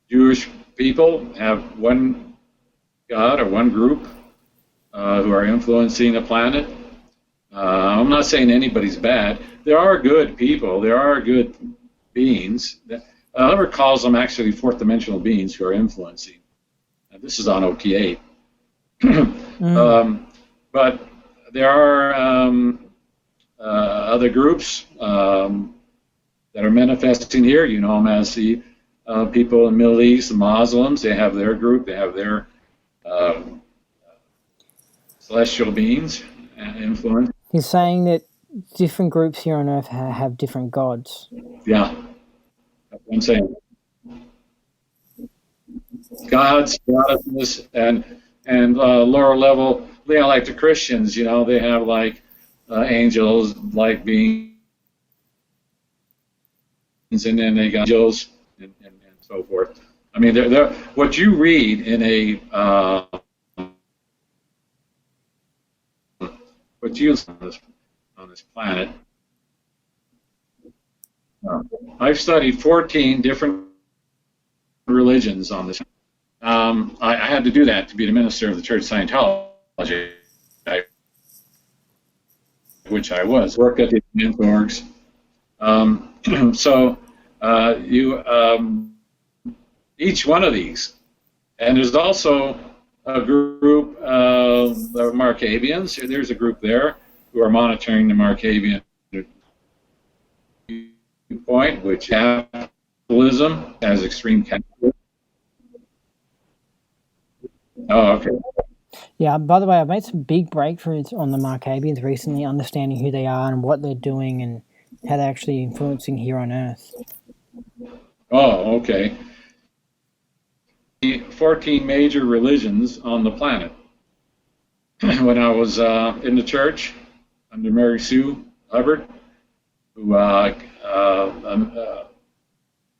Jewish people have one God or one group who are influencing the planet. I'm not saying anybody's bad. There are good people. There are good beings. Whoever calls them actually fourth dimensional beings who are influencing. And this is on OK8. But there are other groups that are manifesting here. You know them as the people in the Middle East, the Muslims. They have their group. They have their celestial beings influence. He's saying that different groups here on Earth have different gods. Yeah, that's what I'm saying. Gods, goddesses, and lower level, you know, like the Christians, you know, they have like angels, like beings, and then they got angels and so forth. I mean, they're what you read in a what you on this planet. I've studied 14 different religions on this. I had to do that to be the minister of the Church of Scientology, which I was. Worked at the orgs. So each one of these, and there's also a group of Markavians. There's a group there who are monitoring the Markavian viewpoint, which capitalism has extreme capitalism. Oh, okay. Yeah, by the way, I've made some big breakthroughs on the Markavians recently, understanding who they are and what they're doing and how they're actually influencing here on Earth. Oh, okay. 14 major religions on the planet. When I was in the church under Mary Sue Hubbard, who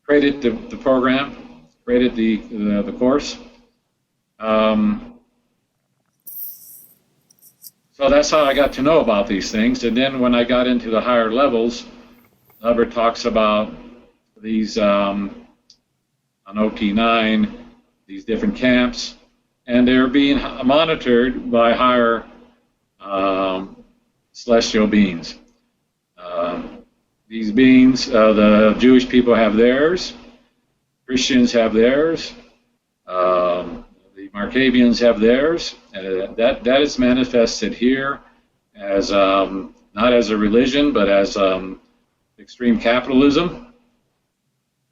created the program, created the course. So that's how I got to know about these things. And then when I got into the higher levels, Hubbard talks about these on OK9, these different camps, and they're being monitored by higher celestial beings. these beings, the Jewish people have theirs, Christians have theirs, the Markabians have theirs, and that is manifested here as not as a religion, but as extreme capitalism.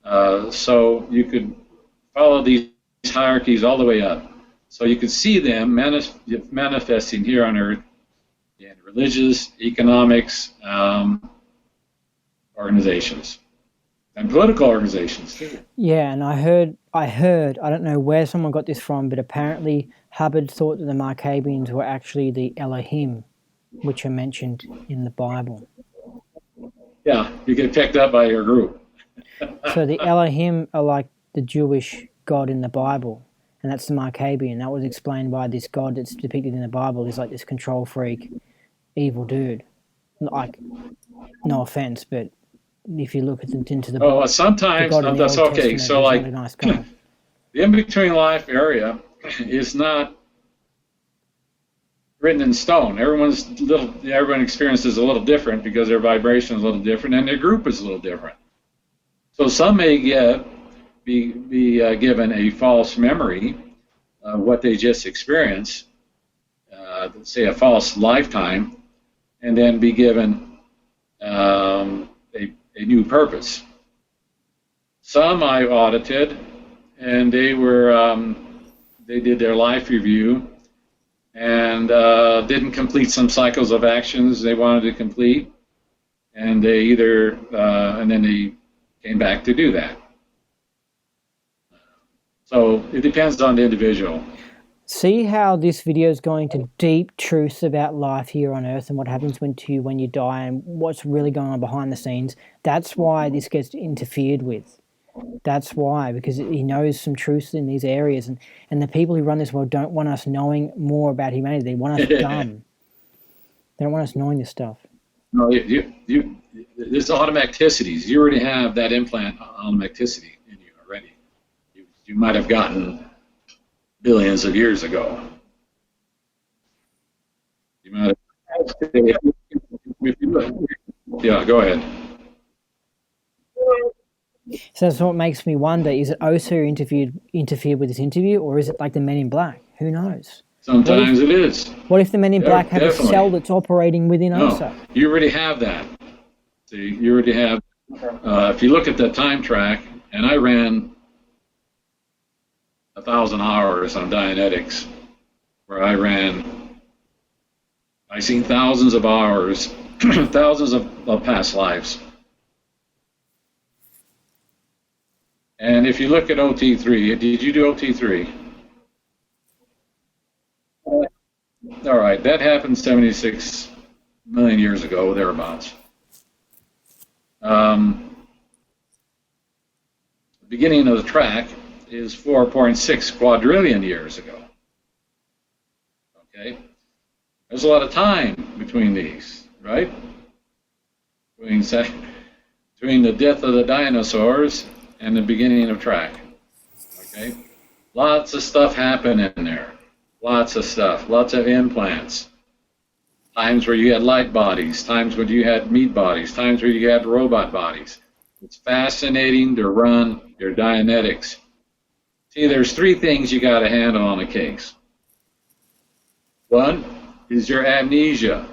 So you could follow these hierarchies all the way up. So you could see them manifesting here on Earth in religious, economics, organizations, and political organizations too. Yeah, and I heard, I don't know where someone got this from, but apparently Hubbard thought that the Markabians were actually the Elohim, which are mentioned in the Bible. Yeah, you get picked up by your group. So the Elohim are like the Jewish God in the Bible, and that's the Markabian. That was explained by this God that's depicted in the Bible is like this control freak, evil dude. Like, no offense, but if you look into the Bible, sometimes that's okay. So like, nice the in-between life area is not written in stone. Everyone experiences a little different because their vibration is a little different and their group is a little different. So some may be given a false memory of what they just experienced, say a false lifetime, and then be given a new purpose. Some I audited, and they did their life review and didn't complete some cycles of actions they wanted to complete, and they and then they came back to do that. So it depends on the individual. See how this video is going to deep truths about life here on Earth and what happens when you die and what's really going on behind the scenes. That's why this gets interfered with. That's why, because he knows some truths in these areas, and the people who run this world don't want us knowing more about humanity. They want us dumb. They don't want us knowing this stuff. No, there's automaticities. You already have that implant automaticity in you already. You might have gotten billions of years ago. You might have. If you look, yeah, go ahead. So that's what makes me wonder, is it Oso who interfered with this interview, or is it like the Men in Black? Who knows? Sometimes it is. What if the Men in Black have definitely a cell that's operating within Oso? You already have that. See, you already have, if you look at the time track, and I ran 1,000 hours on Dianetics, where I seen thousands of hours, thousands of past lives. And if you look at OT3, did you do OT3? All right, that happened 76 million years ago, thereabouts. The beginning of the track is 4.6 quadrillion years ago. Okay? There's a lot of time between these, right? Between the death of the dinosaurs and the beginning of track. Okay? Lots of stuff happened in there. Lots of stuff. Lots of implants. Times where you had light bodies, times when you had meat bodies, times where you had robot bodies. It's fascinating to run your Dianetics. See, there's three things you got to handle on a case. One is your amnesia,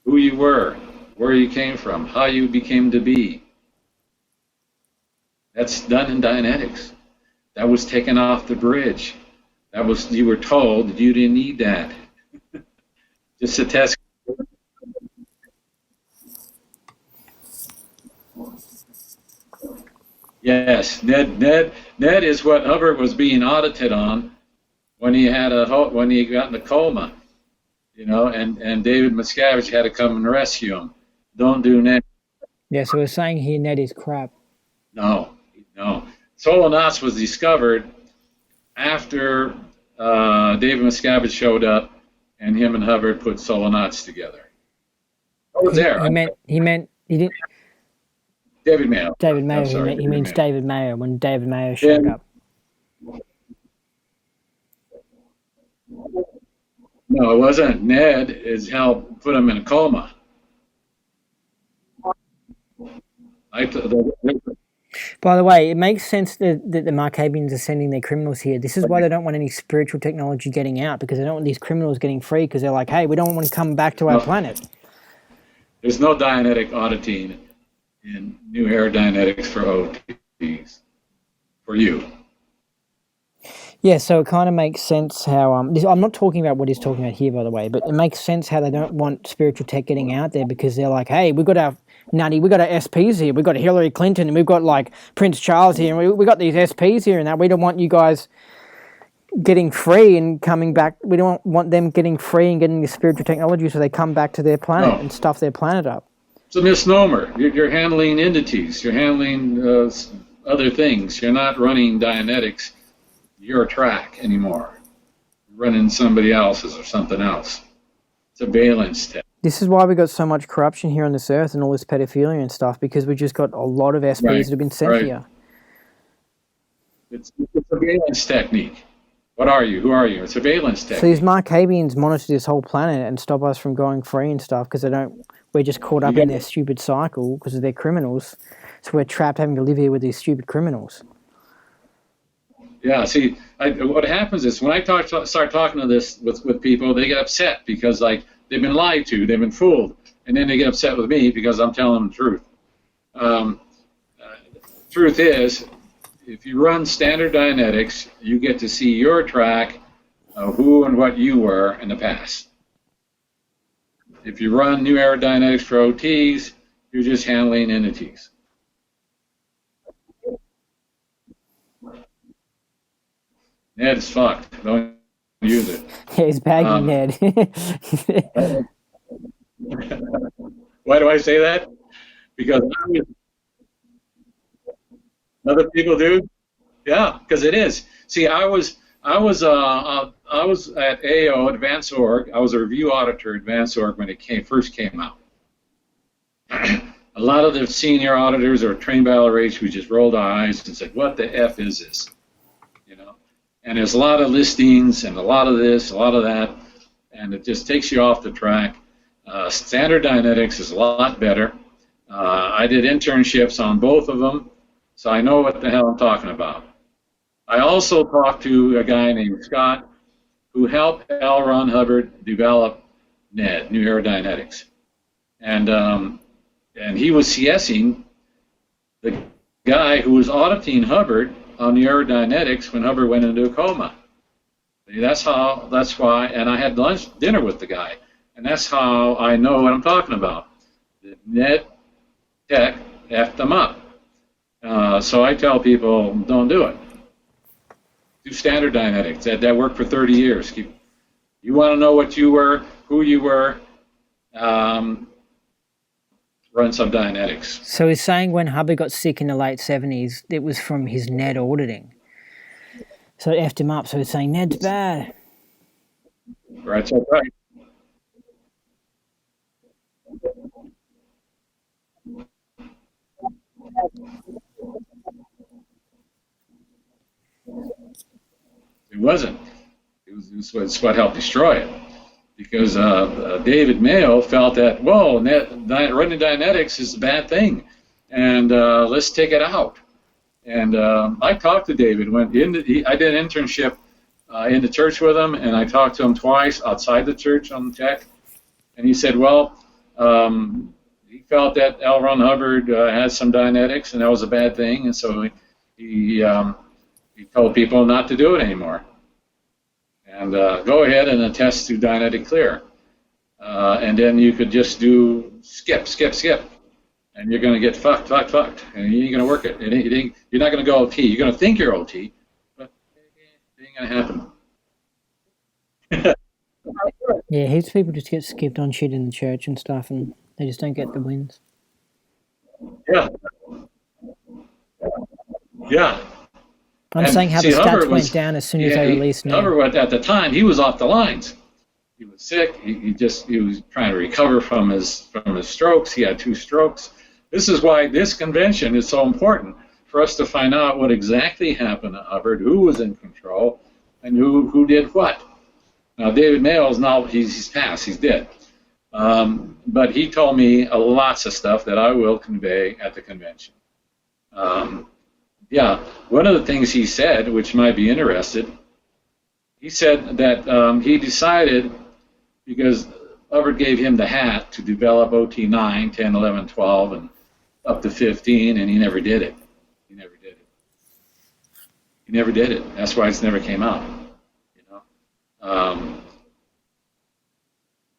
who you were, where you came from, how you became to be. That's done in Dianetics. That was taken off the bridge. You were told that you didn't need that. Just to test. Yes, Ned is what Hubbard was being audited on when he got in a coma, and David Miscavige had to come and rescue him. Don't do Ned. Yeah, so we're saying here Ned is crap. No. Solonauts was discovered after David Miscavige showed up, and him and Hubbard put Solonauts together. I was there. He didn't. David Mayo. David Mayo. He means David Mayo when David Mayo showed up. No, it wasn't. Ned is helped put him in a coma. By the way, it makes sense that the Markabians are sending their criminals here. This is why they don't want any spiritual technology getting out, because they don't want these criminals getting free, because they're like, hey, we don't want to come back to our planet. There's no Dianetic auditing in new aerodynamics for OTs, for you. Yeah, so it kind of makes sense how I'm not talking about what he's talking about here, by the way, but it makes sense how they don't want spiritual tech getting out there, because they're like, hey, we got our SPs here, we've got Hillary Clinton, and we've got like Prince Charles here, and we got these SPs here, and that we don't want you guys getting free and coming back. We don't want them getting free and getting the spiritual technology, so they come back to their planet and stuff their planet up. It's a misnomer. You're handling entities. You're handling other things. You're not running Dianetics your track anymore. You're running somebody else's or something else. It's a valence tech. This is why we got so much corruption here on this earth and all this pedophilia and stuff, because we just got a lot of SPs that have been sent here. It's a valence technique. What are you? Who are you? It's a valence technique. So these Markabians monitor this whole planet and stop us from going free and stuff, because we're just caught up in their stupid cycle because of their criminals. So we're trapped having to live here with these stupid criminals. Yeah, see, what happens is when I start talking to this with people, they get upset because like they've been lied to, they've been fooled, and then they get upset with me because I'm telling them the truth. Truth is, if you run standard Dianetics, you get to see your track of who and what you were in the past. If you run new aerodynamics for OTs, you're just handling entities. Ned is fucked. Don't use it. Yeah, he's bagging Ned. Why do I say that? Because other people do. Yeah, because it is. See, I was at AO Advanced Org. I was a review auditor at Advanced Org when it first came out. A lot of the senior auditors are trained by LRH who just rolled our eyes and said, "What the F is this?" And there's a lot of listings and a lot of this, a lot of that, and it just takes you off the track. Standard Dianetics is a lot better. I did internships on both of them, so I know what the hell I'm talking about. I also talked to a guy named Scott who helped L. Ron Hubbard develop NED, New Aerodynamics. And he was CSing the guy who was auditing Hubbard on the aerodynamics when Hubbard went into a coma. That's why, and I had dinner with the guy, and that's how I know what I'm talking about. The net tech effed them up. So I tell people, don't do it. Do standard Dianetics. That worked for 30 years. You want to know what you were, who you were, run some Dianetics. So he's saying when Hubbard got sick in the late 70s, it was from his Ned auditing. So it effed him up. So he's saying Ned's bad. Right, so right. It wasn't. It was what helped destroy it. Because David Mayo felt that, whoa, running Dianetics is a bad thing, and let's take it out. And I talked to David. I did an internship in the church with him, and I talked to him twice outside the church on tech. And he said, well, he felt that L. Ron Hubbard had some Dianetics, and that was a bad thing, and so he told people not to do it anymore. And go ahead and attest to Dianetic Clear. And then you could just do skip. And you're going to get fucked. And you ain't going to work it. You're not going to go OT. You're going to think you're OT, but it ain't going to happen. Yeah, heaps of people just get skipped on shit in the church and stuff, and they just don't get the wins. Yeah. I'm saying how the stats went down as soon as they released Ned. Hubbard, at the time, he was off the lines. He was sick. He was trying to recover from his strokes. He had 2 strokes. This is why this convention is so important, for us to find out what exactly happened to Hubbard, who was in control, and who did what. Now, David Mayo is now, he's passed. He's dead. But he told me lots of stuff that I will convey at the convention. Yeah, one of the things he said, which might be interested, he said that he decided, because Hubbard gave him the hat to develop OT 9, 10, 11, 12, and up to 15, and he never did it. He never did it. He never did it. That's why it's never came out. You know.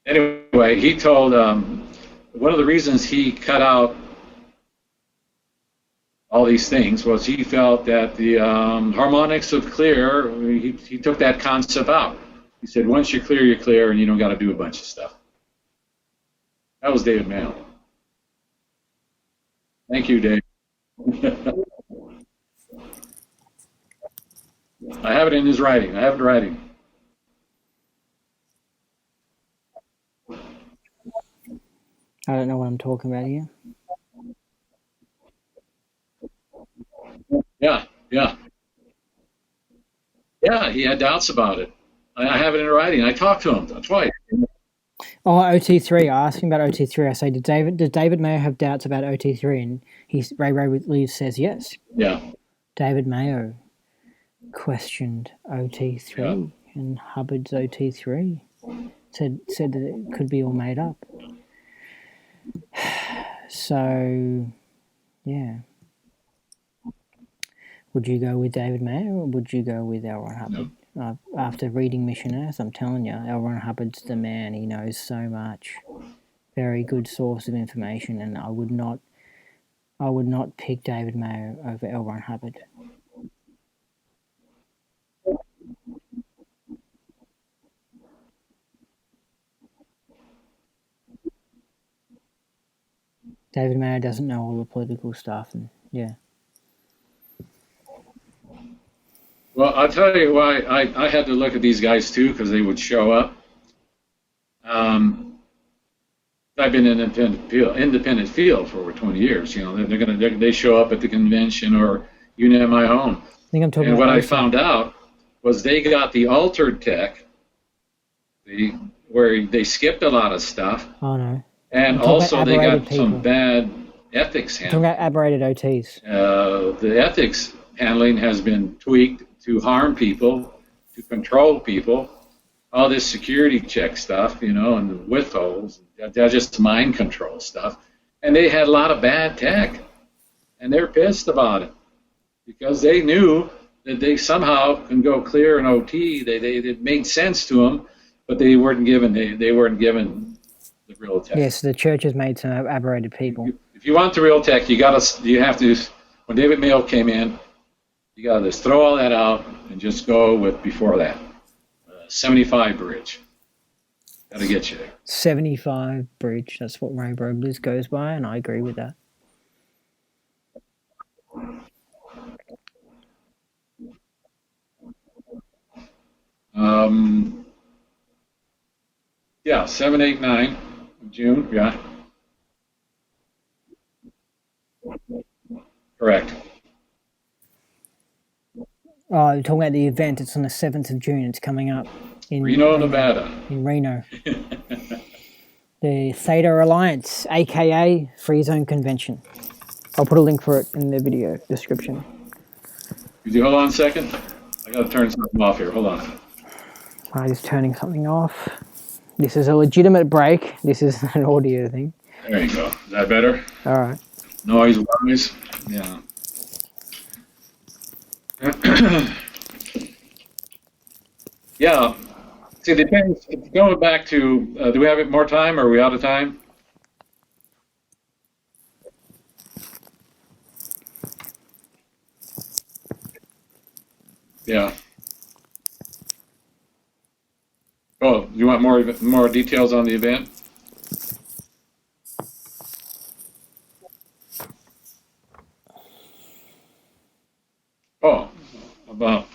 Anyway, he told one of the reasons he cut out all these things was he felt that the harmonics of clear, he took that concept out. He said, once you're clear, and you don't got to do a bunch of stuff. That was David Mayo. Thank you, Dave. I have it in his writing. I have it in writing. I don't know what I'm talking about here. Yeah. Yeah, he had doubts about it. I have it in writing. I talked to him twice. Oh, OT3. I asked him about OT3. I say, does David Mayo have doubts about OT3? And Ray Leaves says yes. Yeah. David Mayo questioned OT3 and Hubbard's OT3. Said that it could be all made up. So, yeah. Would you go with David Mayo or would you go with L. Ron Hubbard? No. After reading Mission Earth, I'm telling you, L. Ron Hubbard's the man. He knows so much. Very good source of information, and I would not pick David Mayo over L. Ron Hubbard. David Mayo doesn't know all the political stuff, and yeah. Well, I'll tell you why I had to look at these guys too, because they would show up. I've been in independent field for over 20 years. You know, they show up at the convention or unit of my own. I think I'm talking. And what I found out was they got the altered tech, where they skipped a lot of stuff. Oh no. And also they got some bad ethics handling. Talking about aberrated OTs. The ethics handling has been tweaked to harm people, to control people. All this security check stuff, you know, and the withholds, they're just mind control stuff. And they had a lot of bad tech. And they're pissed about it because they knew that they somehow can go clear in OT. It made sense to them, but they weren't given the real tech. Yes, the church has made some aberrated people. If you want the real tech, you have to. When David Mayo came in, you got to just throw all that out and just go with before that. 75 bridge. That'll get you there. 75 bridge. That's what Ray Robles goes by, and I agree with that. Yeah, 7, 8, 9 of June. Yeah. Correct. Oh, you're talking about the event. It's on the 7th of June. It's coming up in Reno, Nevada. In Reno. The Theta Alliance, a.k.a. Free Zone Convention. I'll put a link for it in the video description. Could you hold on a second? I got to turn something off here. Hold on. I'm just turning something off. This is a legitimate break. This is an audio thing. There you go. Is that better? All right. Noise-wise? Yeah. Yeah. See, it depends. Going back to, do we have more time, or are we out of time? Yeah. Oh, you want more details on the event? Oh, about,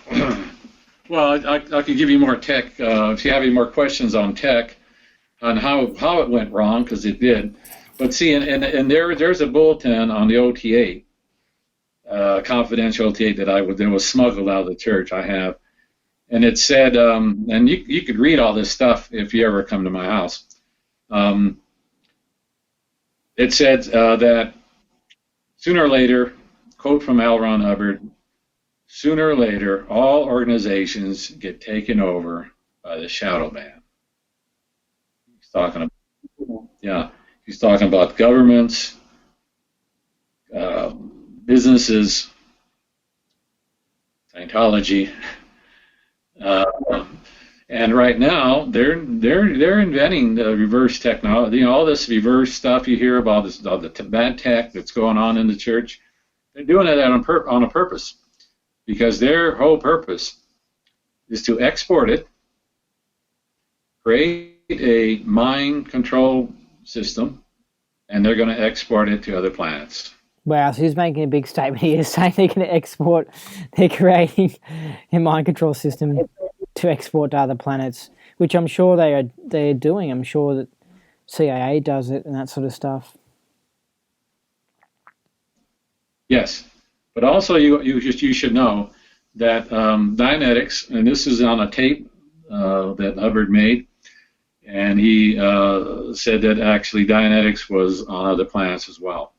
well, I could give you more tech, if you have any more questions on tech, on how it went wrong, because it did. But see, and there's a bulletin on the OT8, confidential OT8 that was smuggled out of the church, I have. And it said, and you could read all this stuff if you ever come to my house. Um, it said that sooner or later, quote from L. Ron Hubbard, sooner or later, all organizations get taken over by the shadow man. He's talking about, yeah, he's talking about governments, businesses, Scientology, uh, and right now they're inventing the reverse technology. You know, all this reverse stuff you hear about, this all the bad tech that's going on in the church. They're doing it on a purpose, because their whole purpose is to export it, create a mind control system, and they're going to export it to other planets. Wow, so he's making a big statement here, saying they're going to export, they're creating a mind control system to export to other planets, which I'm sure they're doing. I'm sure that CIA does it and that sort of stuff. Yes, but also you should know that Dianetics, and this is on a tape that Hubbard made, and he said that actually Dianetics was on other planets as well.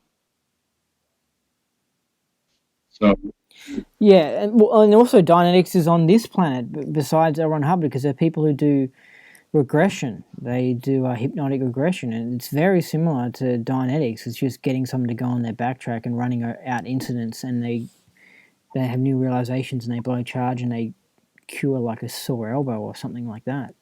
So yeah, and also Dianetics is on this planet besides L. Ron Hubbard, because there are people who do regression. They do hypnotic regression, and it's very similar to Dianetics. It's just getting someone to go on their backtrack and running out incidents, and they have new realizations, and they blow charge, and they cure like a sore elbow or something like that.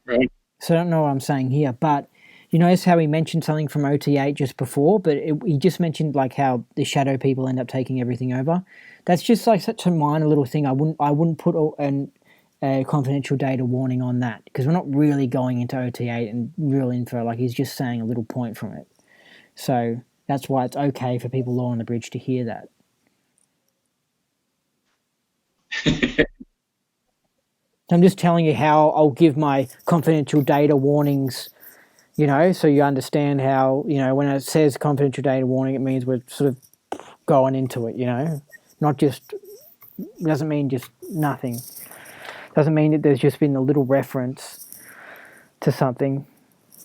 right. So I don't know what I'm saying here, but you notice how he mentioned something from OT8 just before, but he just mentioned like how the shadow people end up taking everything over. That's just like such a minor little thing. I wouldn't put a confidential data warning on that, because we're not really going into OT8 and real info. Like, he's just saying a little point from it. So that's why it's okay for people low on the bridge to hear that. I'm just telling you how I'll give my confidential data warnings, you know, so you understand how, you know, when it says confidential data warning, it means we're sort of going into it, you know, not just, it doesn't mean just nothing. Doesn't mean that there's just been a little reference to something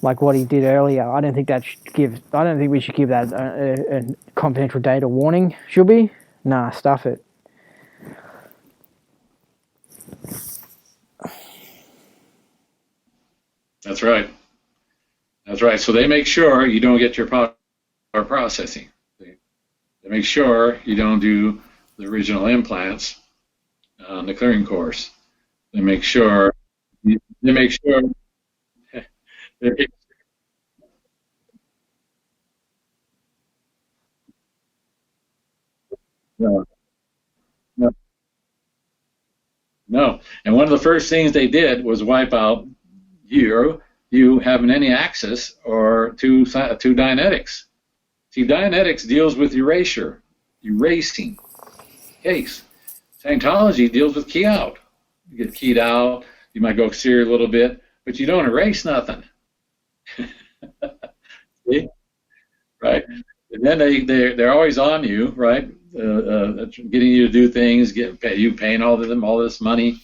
like what he did earlier. I don't think we should give that a confidential data warning, should we? Nah, stuff it. That's right. That's right. So they make sure you don't get your power processing. They make sure you don't do the original implants on the clearing course. They make sure. They make sure. No, no, no. And one of the first things they did was wipe out you having any access or to Dianetics. See, Dianetics deals with erasing case. Scientology deals with key out. You get keyed out, you might go exterior a little bit, but you don't erase nothing. See? Right? And then they're always on you, right? Getting you to do things, paying all of them all this money.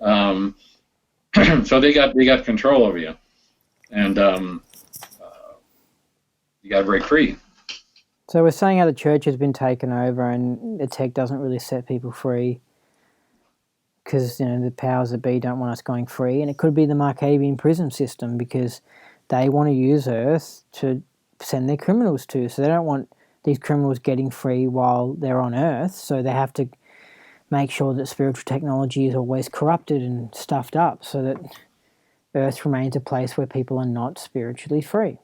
So they got control over you, and you got to break free. So we're saying how the church has been taken over, and the tech doesn't really set people free, because, you know, the powers that be don't want us going free, and it could be the Markavian prison system, because they want to use Earth to send their criminals to. So they don't want these criminals getting free while they're on Earth, so they have to make sure that spiritual technology is always corrupted and stuffed up, so that Earth remains a place where people are not spiritually free.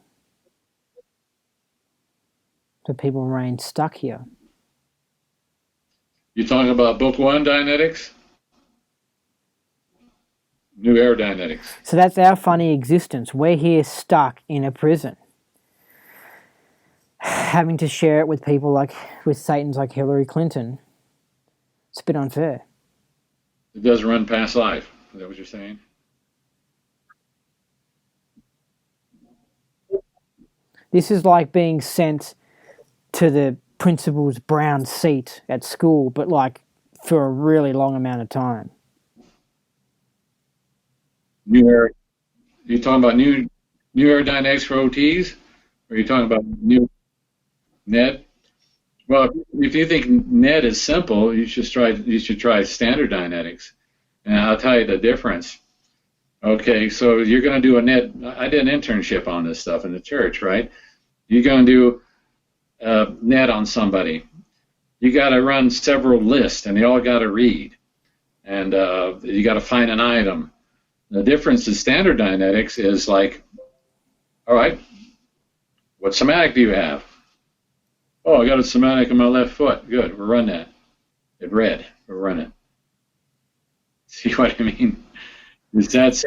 So people remain stuck here. You talking about Book 1 Dianetics? New Era Dianetics. So that's our funny existence. We're here stuck in a prison, having to share it with people like, with Satans like Hillary Clinton. It's a bit unfair. It does run past life. Is that what you're saying? This is like being sent to the principal's brown seat at school, but like for a really long amount of time. New air. You talking about new aerodynamics for OTs? Or are you talking about new NED? Well, if you think NED is simple, you should try standard dynamics, and I'll tell you the difference. Okay, so you're going to do a NED. I did an internship on this stuff in the church, right? You're going to do a NED on somebody. You got to run several lists, and they all got to read, and you got to find an item. The difference in standard dynamics is like, all right, what somatic do you have? Oh, I got a somatic in my left foot. Good, we'll run that. It read, we'll run it. See what I mean? Is that...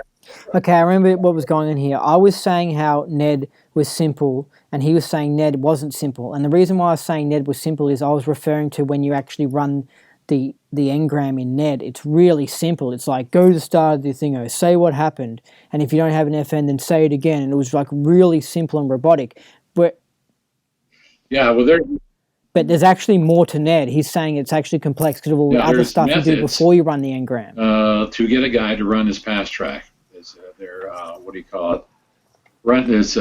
Okay, I remember what was going on here. I was saying how NED was simple, and he was saying NED wasn't simple. And the reason why I was saying NED was simple is I was referring to when you actually run the engram in NED. It's really simple. It's like, go to the start of the thingo, say what happened, and if you don't have an FN, then say it again. And it was like really simple and robotic. But there's actually more to NED. He's saying it's actually complex because of all the other stuff you do before you run the engram. To get a guy to run his pass track, what do you call it? There's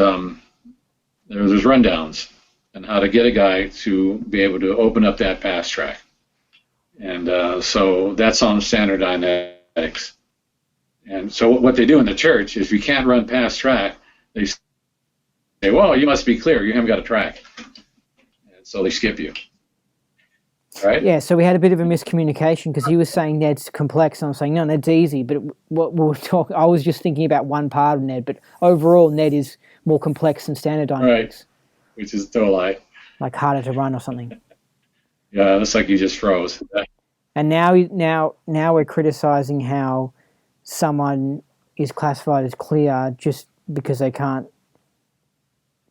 rundowns and how to get a guy to be able to open up that pass track. And so that's on standard dynamics. And so what they do in the church is if you can't run pass track, they say, well, you must be clear. You haven't got a track. And so they skip you. Right? Yeah, so we had a bit of a miscommunication because he was saying NED's complex and I was saying, no, NED's easy. But I was just thinking about one part of NED, but overall NED is more complex than standard dynamics. Right, which is still a lie. Like harder to run or something. Yeah, looks like you just froze. And now we're criticizing how someone is classified as clear just because they can't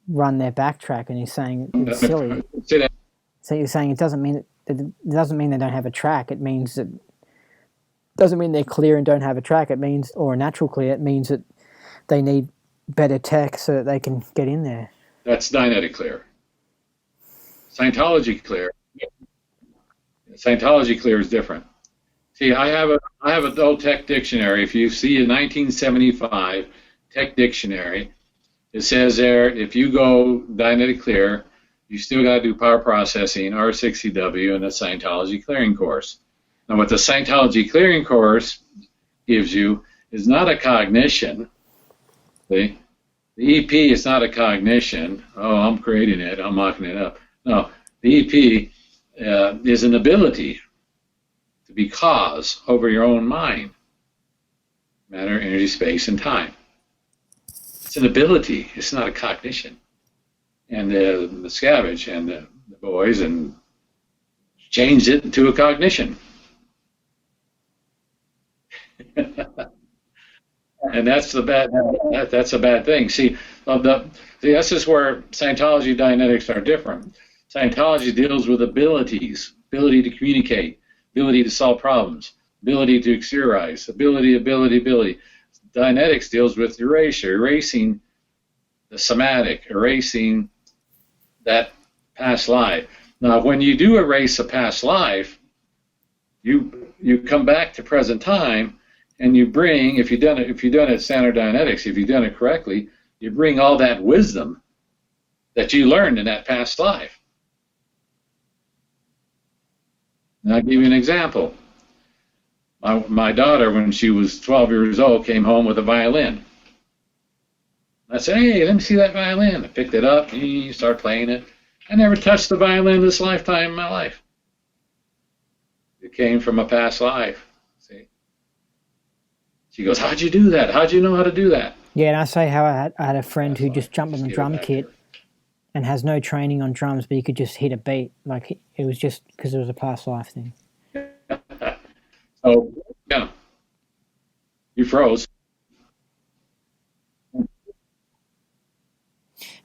run their backtrack, and he's saying it's silly. So you're saying it doesn't mean they don't have a track. It means that doesn't mean they're clear and don't have a track. It means, or a natural clear. It means that they need better tech so that they can get in there. That's Dinetic clear. Scientology clear. Scientology clear is different. See, I have an old tech dictionary. If you see a 1975 tech dictionary, it says there if you go Dinetic clear, you still got to do power processing, R60W, and the Scientology clearing course. Now, what the Scientology clearing course gives you is not a cognition. See? The EP is not a cognition. Oh, I'm creating it. I'm mocking it up. No, the EP is an ability to be cause over your own mind. Matter, energy, space, and time. It's an ability. It's not a cognition. And the Scavenge and the boys and changed it into a cognition. And that's a bad thing. See, this is where Scientology Dianetics are different. Scientology deals with abilities, ability to communicate, ability to solve problems, ability to exteriorize, ability. Dianetics deals with erasing the somatic, erasing that past life. Now, when you do erase a past life, you come back to present time, and you bring, if you've done it standard Dianetics, if you've done it correctly, you bring all that wisdom that you learned in that past life. And I'll give you an example. My daughter, when she was 12 years old, came home with a violin. I said, hey, let me see that violin. I picked it up, and started playing it. I never touched the violin this lifetime in my life. It came from a past life. See? She goes, how'd you do that? How'd you know how to do that? Yeah, and I say how I had a friend who just jumped on the drum kit and has no training on drums, but he could just hit a beat. Like, it was just because it was a past life thing. So, yeah, you froze.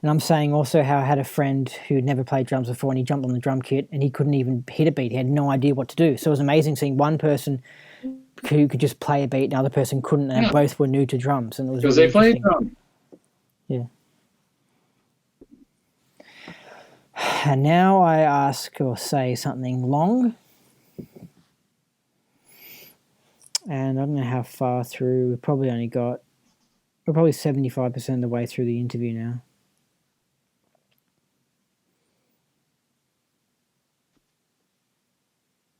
And I'm saying also how I had a friend who never played drums before, and he jumped on the drum kit and he couldn't even hit a beat. He had no idea what to do. So it was amazing seeing one person who could just play a beat and the other person couldn't, and both were new to drums. And it was because really they played drums. Yeah. And now I ask or say something long. And I don't know how far through. We've probably only got We're probably 75% of the way through the interview now.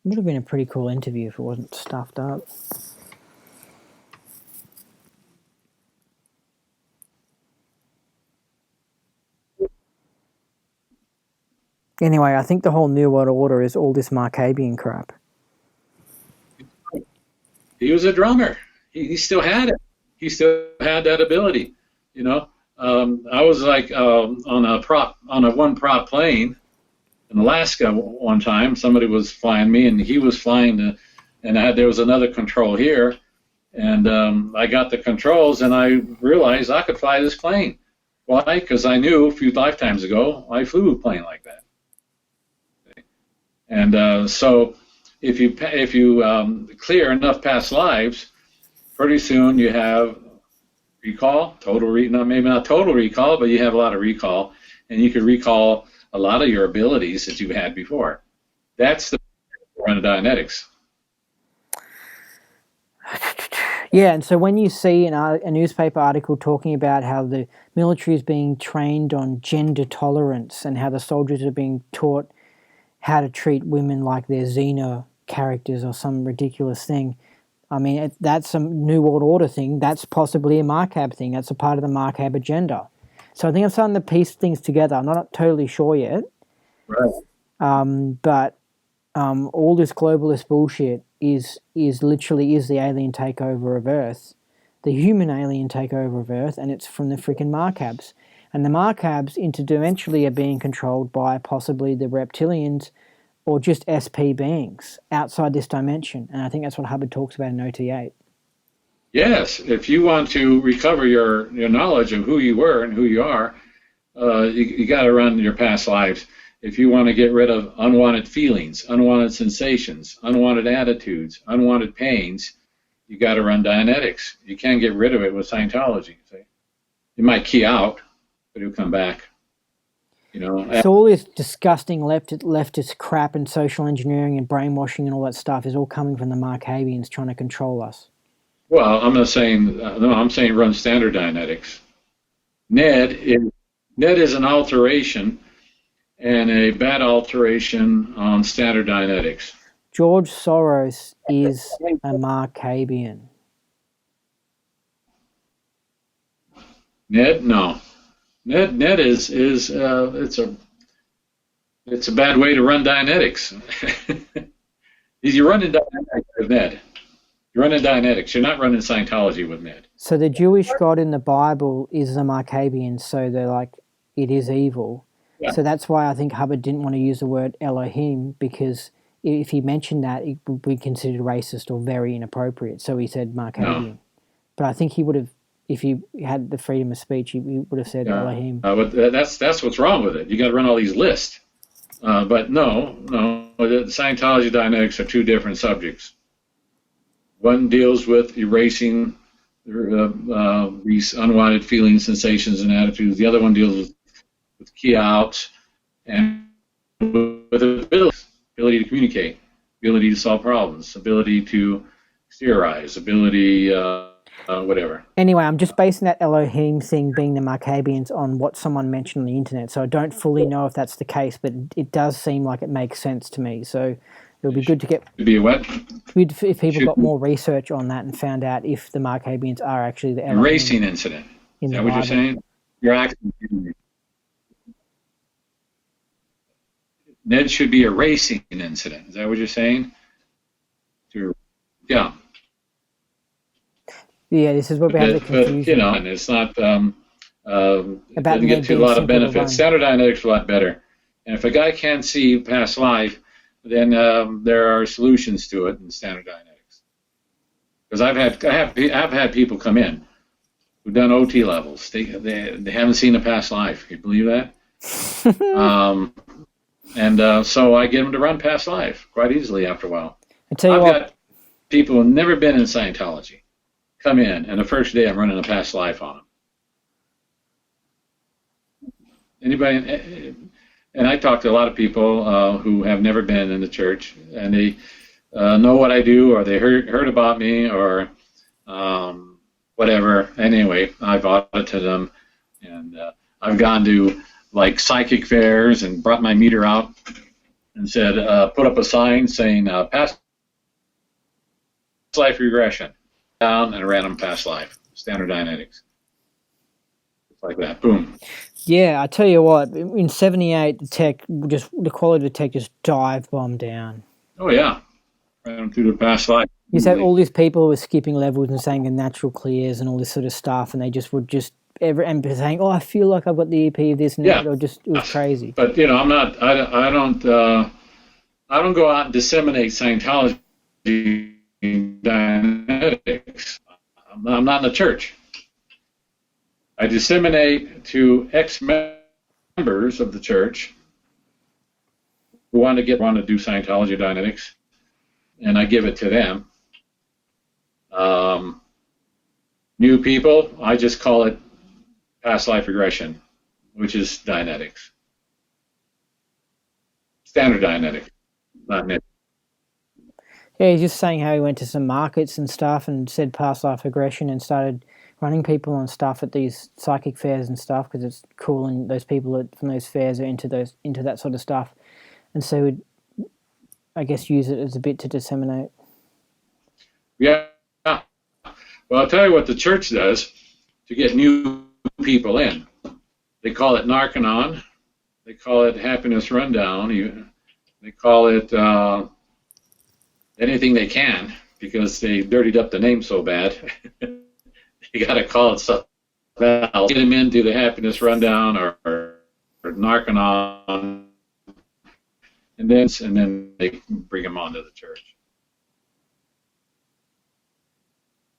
It would have been a pretty cool interview if it wasn't stuffed up. Anyway, I think the whole New World Order is all this Markabian crap. He was a drummer. He still had it. He still had that ability. You know, I was like on a one prop plane in Alaska one time. Somebody was flying me, and he was flying, and there was another control here, and I got the controls, and I realized I could fly this plane. Why? Because I knew a few lifetimes ago I flew a plane like that. And so if you clear enough past lives, pretty soon you have recall, maybe not total recall, but you have a lot of recall, and you could recall a lot of your abilities that you've had before. That's the run of Dianetics. Yeah, and so when you see a newspaper article talking about how the military is being trained on gender tolerance and how the soldiers are being taught how to treat women like they're Xena characters or some ridiculous thing, I mean, that's a New World Order thing. That's possibly a Markab thing. That's a part of the Markab agenda. So I think I'm starting to piece things together. I'm not totally sure yet. Right. But all this globalist bullshit is literally the alien takeover of Earth, the human alien takeover of Earth, and it's from the freaking Markabs. And the Markabs interdimensionally are being controlled by possibly the reptilians or just SP beings outside this dimension. And I think that's what Hubbard talks about in OT8. Yes, if you want to recover your knowledge of who you were and who you are, you got to run your past lives. If you want to get rid of unwanted feelings, unwanted sensations, unwanted attitudes, unwanted pains, you got to run Dianetics. You can't get rid of it with Scientology. See? You might key out, but it'll come back. You know. So all this disgusting leftist crap and social engineering and brainwashing and all that stuff is all coming from the Markabians trying to control us. Well, I'm not saying no. I'm saying run standard Dianetics. Ned is an alteration, and a bad alteration on standard Dianetics. George Soros is a Markabian. Ned, no. Ned is it's a bad way to run Dianetics. You're running Dianetics with Ned. You're running Dianetics. You're not running Scientology with Ned. So the Jewish God in the Bible is the Markabian, so they're like, it is evil. Yeah. So that's why I think Hubbard didn't want to use the word Elohim, because if he mentioned that, it would be considered racist or very inappropriate. So he said Markabian. No. But I think he would have, if he had the freedom of speech, he would have said Elohim. But that's what's wrong with it. You got to run all these lists. But no, the Scientology Dianetics are two different subjects. One deals with erasing these unwanted feelings, sensations, and attitudes. The other one deals with key outs and with ability to communicate, ability to solve problems, ability to theorize, ability, whatever. Anyway, I'm just basing that Elohim thing being the Markabians on what someone mentioned on the internet, so I don't fully know if that's the case, but it does seem like it makes sense to me. So it would be good to get... Be what? If people got more research on that and found out if the Markabians are actually the Elohim. Erasing incident. Is that what you're saying? You're actually... Ned should be erasing an incident. Is that what you're saying? Yeah. Yeah, this is where we have the confusion. But, you know, and it's not... it doesn't get to a lot of benefits. Standard Dianetics are a lot better. And if a guy can't see past life, then there are solutions to it in standard Dianetics. Because I've had people come in who've done OT levels. They haven't seen a past life. Can you believe that? So I get them to run past life quite easily after a while. I've got people who've never been in Scientology come in, and the first day I'm running a past life on them. Anybody? And I talk to a lot of people who have never been in the church, and they know what I do, or they heard about me, or whatever. Anyway, I've audited them, and I've gone to like psychic fairs and brought my meter out and said, put up a sign saying past life regression, down and random past life, standard dynamics, like that. Boom. Yeah, I tell you what, in '78, the quality of the tech just dive bombed down. Oh yeah, right through the past life. You said all these people who were skipping levels and saying the natural clears and all this sort of stuff, and they just would just and saying, "Oh, I feel like I've got the EP of this and that," or it was crazy. But I'm not. I don't go out and disseminate Scientology dynamics. I'm not in the church. I disseminate to ex-members of the church who want to do Scientology dynamics, and I give it to them. New people, I just call it past life regression, which is Dianetics. Standard Dianetics, not net. Yeah, he's just saying how he went to some markets and stuff and said past life regression and started running people on stuff at these psychic fairs and stuff because it's cool, and those people from those fairs are into that sort of stuff, and so would, I guess, use it as a bit to disseminate. Yeah. Well, I'll tell you what the church does to get new people in. They call it Narcanon. They call it Happiness Rundown. They call it anything they can because they dirtied up the name so bad. You got to call it something else. Get them into the Happiness Rundown or Narcanon, and then they bring them onto the church.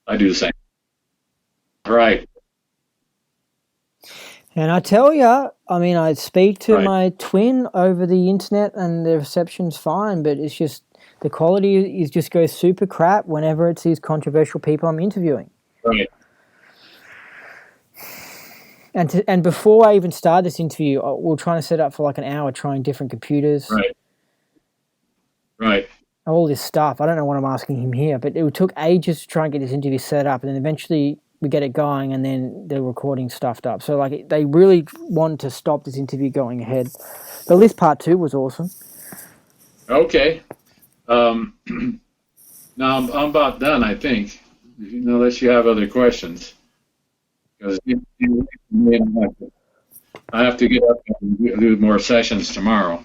I do the same. Right. And I tell you, I mean, I speak to my twin over the internet and the reception's fine, but it's just the quality just goes super crap whenever it's these controversial people I'm interviewing. Right. And before I even started this interview, we were trying to set up for like an hour, trying different computers. Right. All this stuff. I don't know what I'm asking him here, but it took ages to try and get this interview set up, and then eventually we get it going, and then the recording stuffed up. So like they really wanted to stop this interview going ahead. But this part 2 was awesome. Okay. Now I'm about done, I think, unless you have other questions. Because I have to get up and do more sessions tomorrow.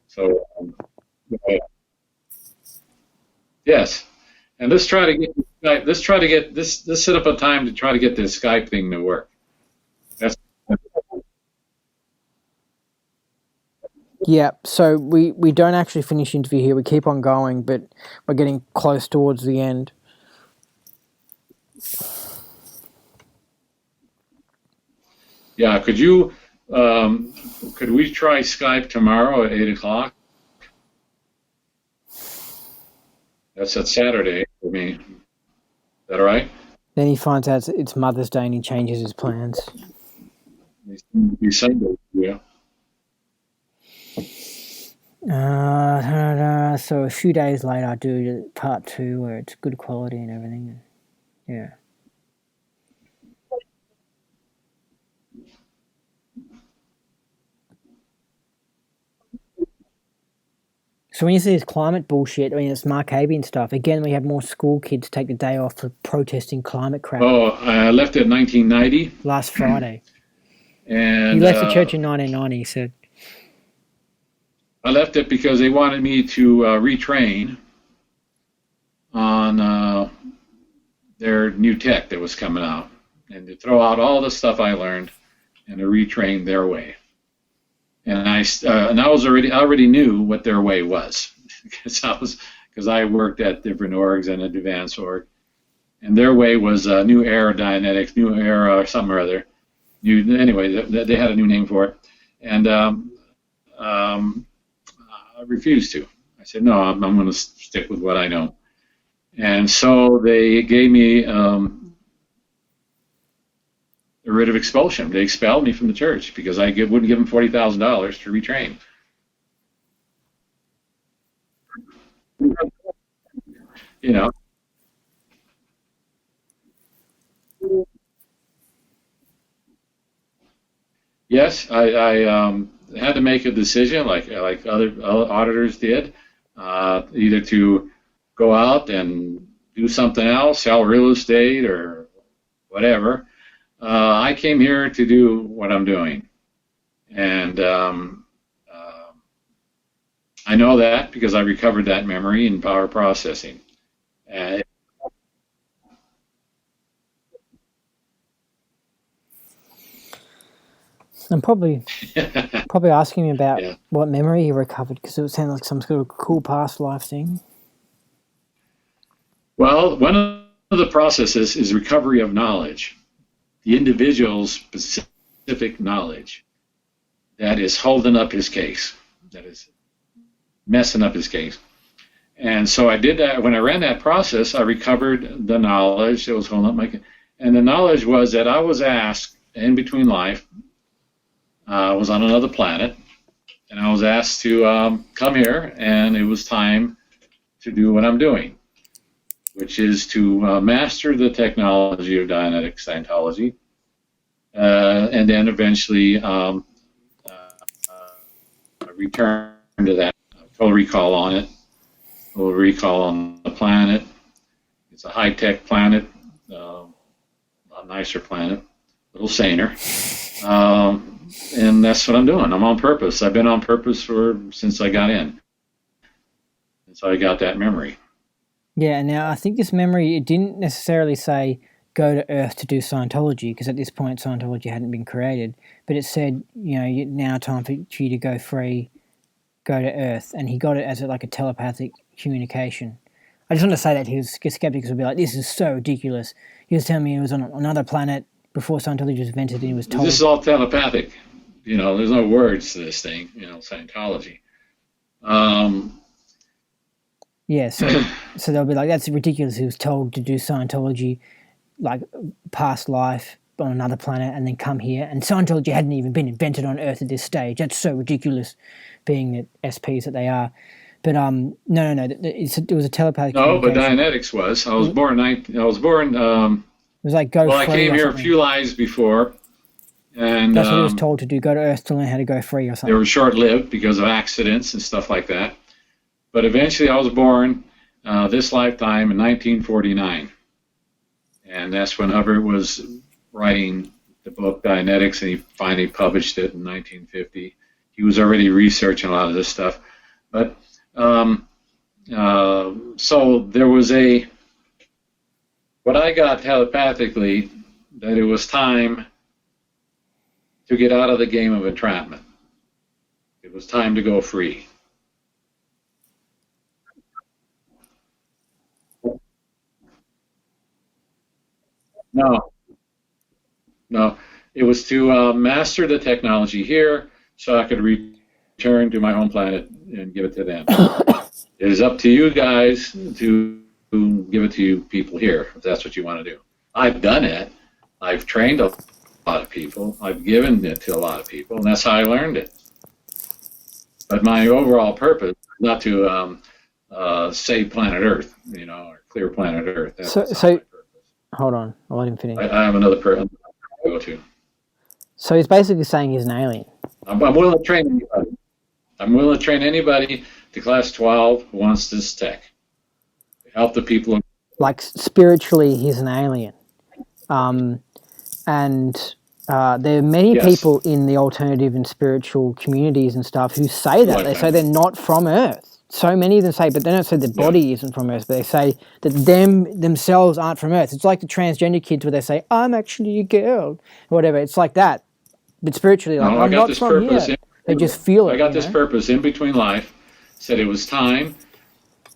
So, yes. And let's try to get Skype. Let's set up a time to try to get this Skype thing to work. Yeah, so we don't actually finish the interview here. We keep on going, but we're getting close towards the end. Yeah, could we try Skype tomorrow at 8 o'clock? That's at Saturday for me. Is that all right? Then he finds out it's Mother's Day and he changes his plans. It's going to be Sunday, yeah. So a few days later, I do part 2 where it's good quality and everything. Yeah. So when you see this climate bullshit, I mean, it's Mark Abian stuff. Again, we have more school kids take the day off for protesting climate crap. Oh, I left in 1990. Last Friday. And you left the church in 1990, he said. I left it because they wanted me to retrain on their new tech that was coming out, and to throw out all the stuff I learned and to retrain their way. And I already knew what their way was because I worked at different orgs and at Advanced org, and their way was New Era Dianetics, New Era something or other. Anyway, they had a new name for it, and I refused to. I said no, I'm going to stick with what I know, and so they gave me a writ of expulsion. They expelled me from the church because I wouldn't give them $40,000 to retrain. You know. Yes, I had to make a decision, like other auditors did, either to go out and do something else, sell real estate or whatever. I came here to do what I'm doing, and I know that because I recovered that memory in power processing. Uh, I'm probably asking him about Yeah. what memory he recovered, because it would sound like some sort of cool past life thing. Well, one of the processes is recovery of knowledge, the individual's specific knowledge that is holding up his case, that is messing up his case. And so I did that. When I ran that process, I recovered the knowledge that was holding up my case. And the knowledge was that I was asked in between life, I was on another planet, and I was asked to come here, and it was time to do what I'm doing, which is to master the technology of Dianetic Scientology, and then eventually return to that. Total recall on it. Total recall on the planet. It's a high-tech planet, a lot nicer planet, a little saner. And that's what I'm doing. I'm on purpose. I've been on purpose since I got in. And so I got that memory. Yeah, now I think this memory, it didn't necessarily say go to Earth to do Scientology, because at this point Scientology hadn't been created, but it said, now time for you to go free, go to Earth, and he got it as a telepathic communication. I just want to say that skeptics would be like, this is so ridiculous. He was telling me he was on another planet before Scientology was invented, and he was told... This is all telepathic. There's no words to this thing, Scientology. Yeah, so they'll be like, that's ridiculous. He was told to do Scientology, past life on another planet, and then come here. And Scientology hadn't even been invented on Earth at this stage. That's so ridiculous, being the SPs that they are. But no. It was a telepathic. No, but Dianetics was. I was born. It was like go. Well, I came here a few lives before, and that's what he was told to do. Go to Earth to learn how to go free or something. They were short-lived because of accidents and stuff like that. But eventually, I was born this lifetime in 1949, and that's when Hubbard was writing the book Dianetics, and he finally published it in 1950. He was already researching a lot of this stuff, but. So there was what I got telepathically, that it was time to get out of the game of entrapment. It was time to go free. No, it was to master the technology here so I could return to my home planet and give it to them. It is up to you guys to give it to you people here, if that's what you want to do. I've done it. I've trained a lot of people. I've given it to a lot of people, and that's how I learned it. But my overall purpose is not to save planet Earth, or clear planet Earth. That's not my purpose. Hold on, I'll let him finish. I have another person to go to. So he's basically saying he's an alien. I'm willing to train anybody. I'm willing to train anybody to class 12 who wants this tech. Help the people. Spiritually, he's an alien. And there are many people in the alternative and spiritual communities and stuff who say that. They say they're not from Earth. So many of them say, but they don't say their body isn't from Earth, but they say that themselves aren't from Earth. It's like the transgender kids where they say, I'm actually a girl, or whatever. It's like that. But spiritually, I'm not from here. They just feel it. I got this purpose in between life, said it was time,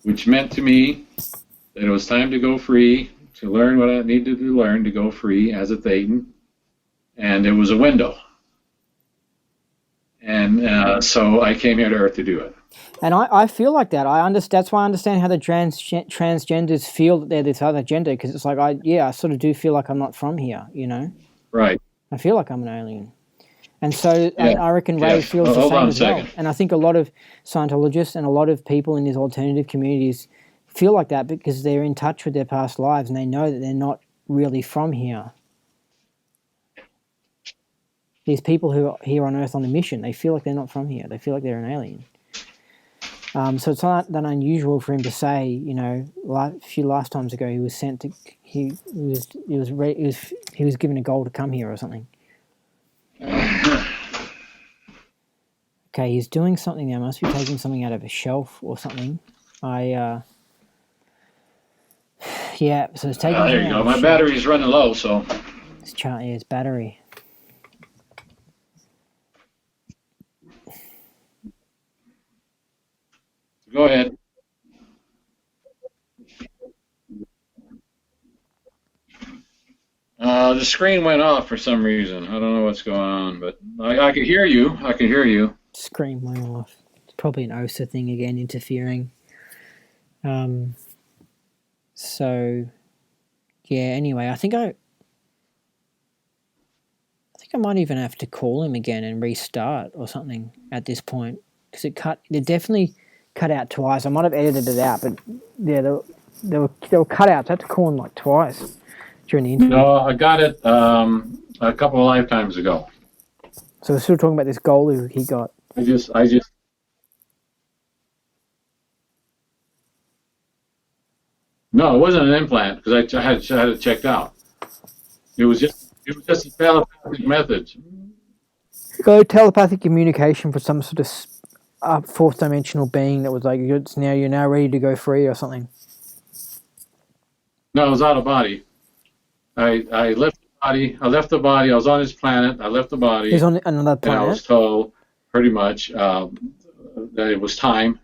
which meant to me that it was time to go free, to learn what I needed to learn to go free as a Thetan, and it was a window. And so I came here to Earth to do it. And I feel like that. That's why I understand how the transgenders feel that they're this other gender, because it's like, I sort of do feel like I'm not from here, Right. I feel like I'm an alien. And so I reckon Ray feels the same as well. And I think a lot of Scientologists and a lot of people in these alternative communities feel like that because they're in touch with their past lives and they know that they're not really from here. these people who are here on Earth on a mission, they feel like they're not from here. They feel like they're an alien. So it's not that unusual for him to say, you know, a few lifetimes ago he was sent to, he was given a goal to come here or something. Okay, he's doing something now. Must be taking something out of a shelf or something. Yeah, so it's taking. There you go. My battery's running low, so. It's charging his battery. Go ahead. The screen went off for some reason. I don't know what's going on, but I can hear you. I can hear you. Screen went off. It's probably an OSA thing again, interfering. So, yeah. Anyway, I think I might even have to call him again and restart or something at this point, because it definitely cut out twice. I might have edited it out, but yeah, there were cutouts. I had to call him like twice during the interview. No, I got it a couple of lifetimes ago. So we're still talking about this goal he got. I just. No, it wasn't an implant because I had it checked out. It was just a telepathic method. You got telepathic communication for some sort of fourth dimensional being that was like, you're now ready to go free or something. No, it was out of body. I left the body. I was on this planet. I left the body. He's on another planet. And I was told pretty much that it was time,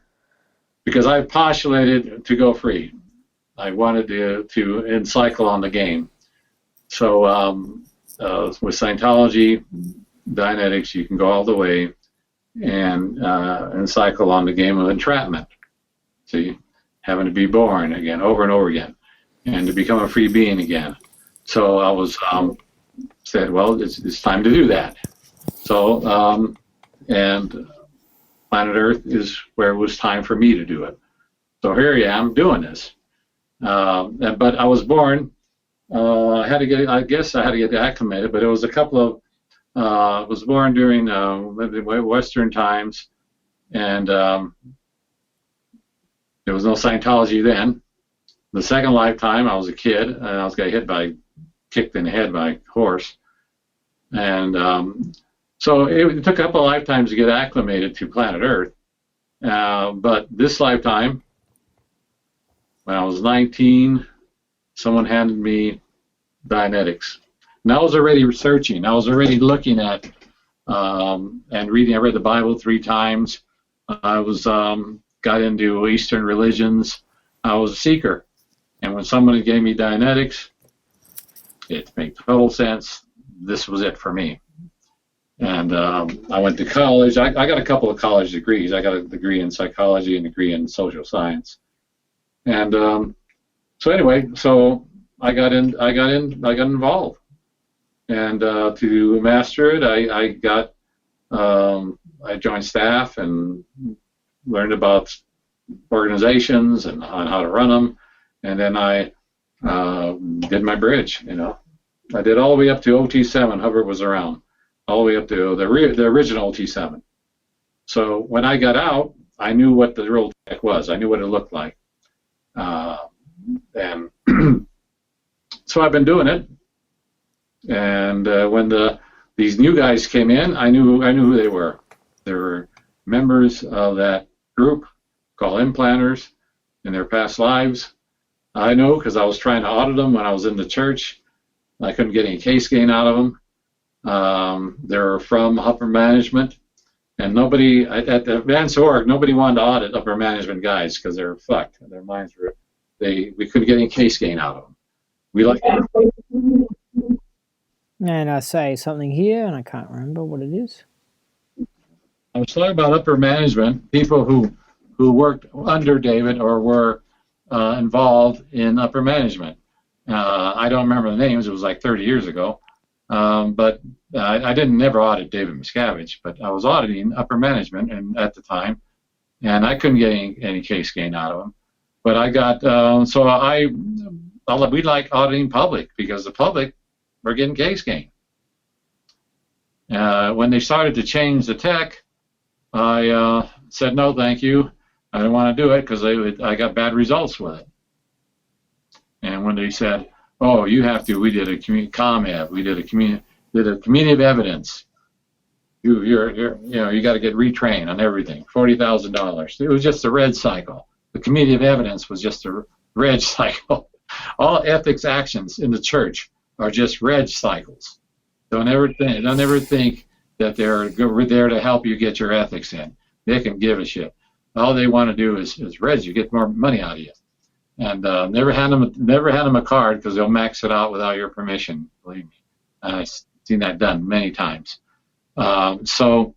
because I postulated to go free. I wanted to encycle on the game. So with Scientology, Dianetics, you can go all the way and encycle on the game of entrapment. See, having to be born again, over and over again, and to become a free being again. So I was said, well, it's time to do that. So and planet Earth is where it was time for me to do it. So here I am doing this. But I was born. I guess I had to get acclimated. But it was a couple of. I was born during Western times, and there was no Scientology then. The second lifetime, I was a kid, and I was kicked in the head by a horse, and so it took a couple of lifetimes to get acclimated to planet Earth. But this lifetime, when I was 19, someone handed me Dianetics. And I was already researching. I was already looking at and reading. I read the Bible 3 times. I was got into Eastern religions. I was a seeker. And when somebody gave me Dianetics, it made total sense. This was it for me. And I went to college. I got a couple of college degrees. I got a degree in psychology and a degree in social science. And so anyway, so I got involved. And to master it, I joined staff and learned about organizations and on how to run them. And then I did my bridge. You know, I did all the way up to OT7. Hubbard was around, all the way up to the original OT7. So when I got out, I knew what the real tech was. I knew what it looked like. And so I've been doing it. And when these new guys came in, I knew who they were. They were members of that group called implanters in their past lives. I know because I was trying to audit them when I was in the church. I couldn't get any case gain out of them. They're from upper management, and nobody at the Advanced Org, nobody wanted to audit upper management guys because they were fucked. Their minds were we couldn't get any case gain out of them. We like. And I say something here, and I can't remember what it is. I was talking about upper management, people who worked under David or were involved in upper management. I don't remember the names. It was like 30 years ago. But I didn't never audit David Miscavige, but I was auditing upper management and at the time, and I couldn't get any case gain out of them. But I got we like auditing public because the public were getting case gain. When they started to change the tech, I said, no, thank you. I don't want to do it because I got bad results with it. And when they said, oh, you have to, we did a ComEv, we did a community of evidence. You got to get retrained on everything. $40,000. It was just a red cycle. The community of evidence was just a red cycle. All ethics actions in the church are just red cycles. Don't ever think that they're there to help you get your ethics in. They can give a shit. All they want to do is red you, get more money out of you. And never hand them a card because they'll max it out without your permission. Believe me, I've seen that done many times. So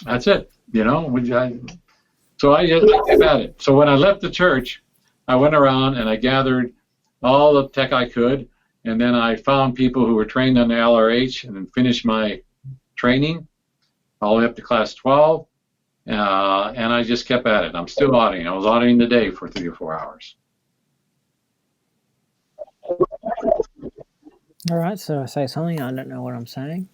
that's it. So I get at it. So when I left the church, I went around and I gathered all the tech I could, and then I found people who were trained on the LRH and then finished my training all the way up to class 12. And I just kept at it. I'm still auditing. I was auditing the day for 3 or 4 hours. All right, so I say something, I don't know what I'm saying.